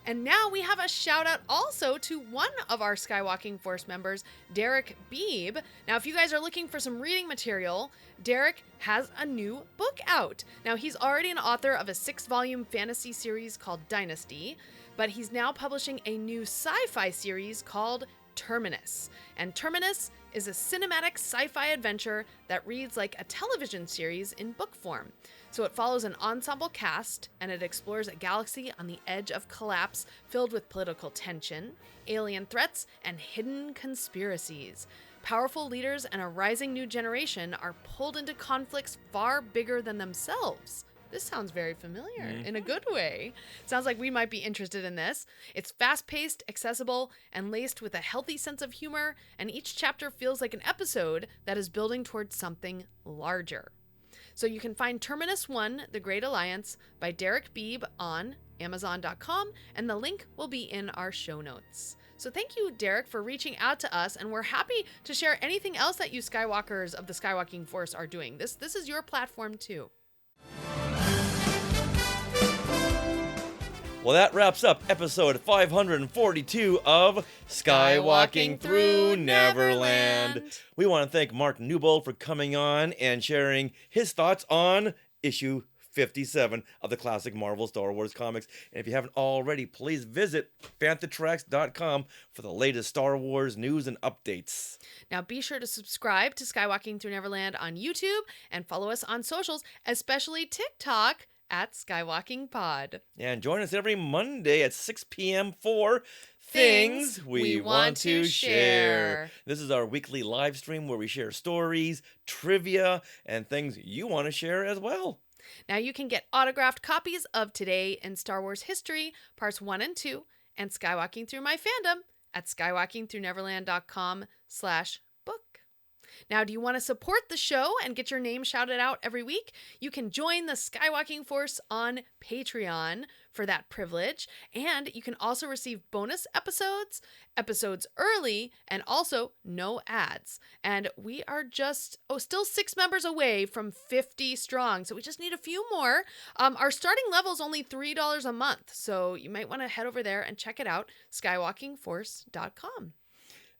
And now we have a shout out also to one of our Skywalking Force members, Derek Beebe. Now, if you guys are looking for some reading material, Derek has a new book out. Now, he's already an author of a 6-volume fantasy series called Dynasty, but he's now publishing a new sci-fi series called Terminus. And Terminus is a cinematic sci-fi adventure that reads like a television series in book form. So it follows an ensemble cast, and it explores a galaxy on the edge of collapse filled with political tension, alien threats, and hidden conspiracies. Powerful leaders and a rising new generation are pulled into conflicts far bigger than themselves. This sounds very familiar in a good way. Sounds like we might be interested in this. It's fast-paced, accessible, and laced with a healthy sense of humor, and each chapter feels like an episode that is building towards something larger. So you can find Terminus 1, The Great Alliance by Derek Beebe on Amazon.com, and the link will be in our show notes. So thank you, Derek, for reaching out to us, and we're happy to share anything else that you Skywalkers of the Skywalking Force are doing. This is your platform too. Well, that wraps up episode 542 of Skywalking Through Neverland. We want to thank Mark Newbold for coming on and sharing his thoughts on issue 57 of the classic Marvel Star Wars comics. And if you haven't already, please visit fanthatracks.com for the latest Star Wars news and updates. Now be sure to subscribe to Skywalking Through Neverland on YouTube and follow us on socials, especially TikTok, at Skywalking Pod. And join us every Monday at 6 p.m. for Things We Want to Share. This is our weekly live stream where we share stories, trivia, and things you want to share as well. Now you can get autographed copies of Today in Star Wars History, Parts 1 and 2, and Skywalking Through My Fandom at skywalkingthroughneverland.com/book. Now, do you want to support the show and get your name shouted out every week? You can join the Skywalking Force on Patreon for that privilege. And you can also receive bonus episodes early, and also no ads. And we are just, still 6 members away from 50 strong. So we just need a few more. Our starting level is only $3 a month. So you might want to head over there and check it out, skywalkingforce.com.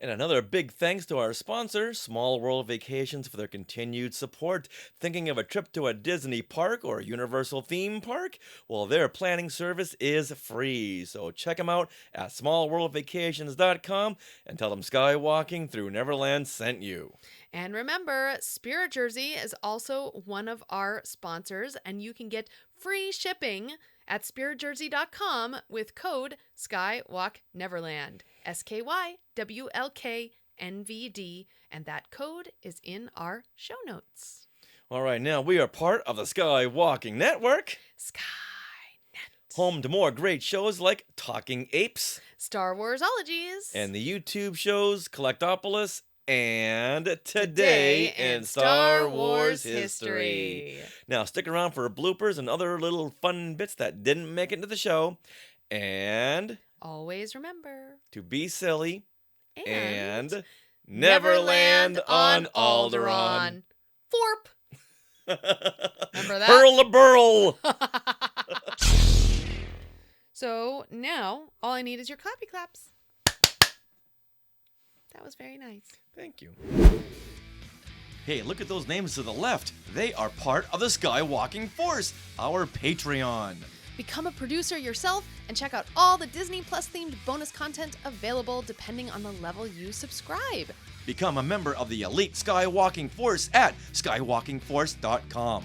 And another big thanks to our sponsor, Small World Vacations, for their continued support. Thinking of a trip to a Disney park or a Universal theme park? Well, their planning service is free. So check them out at smallworldvacations.com and tell them Skywalking Through Neverland sent you. And remember, Spirit Jersey is also one of our sponsors, and you can get free shipping at spiritjersey.com with code SKYWalkNeverland. SKYWLKNVD, and that code is in our show notes. All right, now we are part of the Skywalking Network. Skynet. Home to more great shows like Talking Apes, Star Warsologies, and the YouTube shows Collectopolis and Today in Star Wars History. Now stick around for bloopers and other little fun bits that didn't make it into the show. And always remember to be silly and Neverland on Alderaan. Forp. Remember that? Hurl the burl. So now all I need is your clappy claps. That was very nice. Thank you. Hey, look at those names to the left. They are part of the Skywalking Force, our Patreon. Become a producer yourself and check out all the Disney Plus themed bonus content available depending on the level you subscribe. Become a member of the elite Skywalking Force at skywalkingforce.com.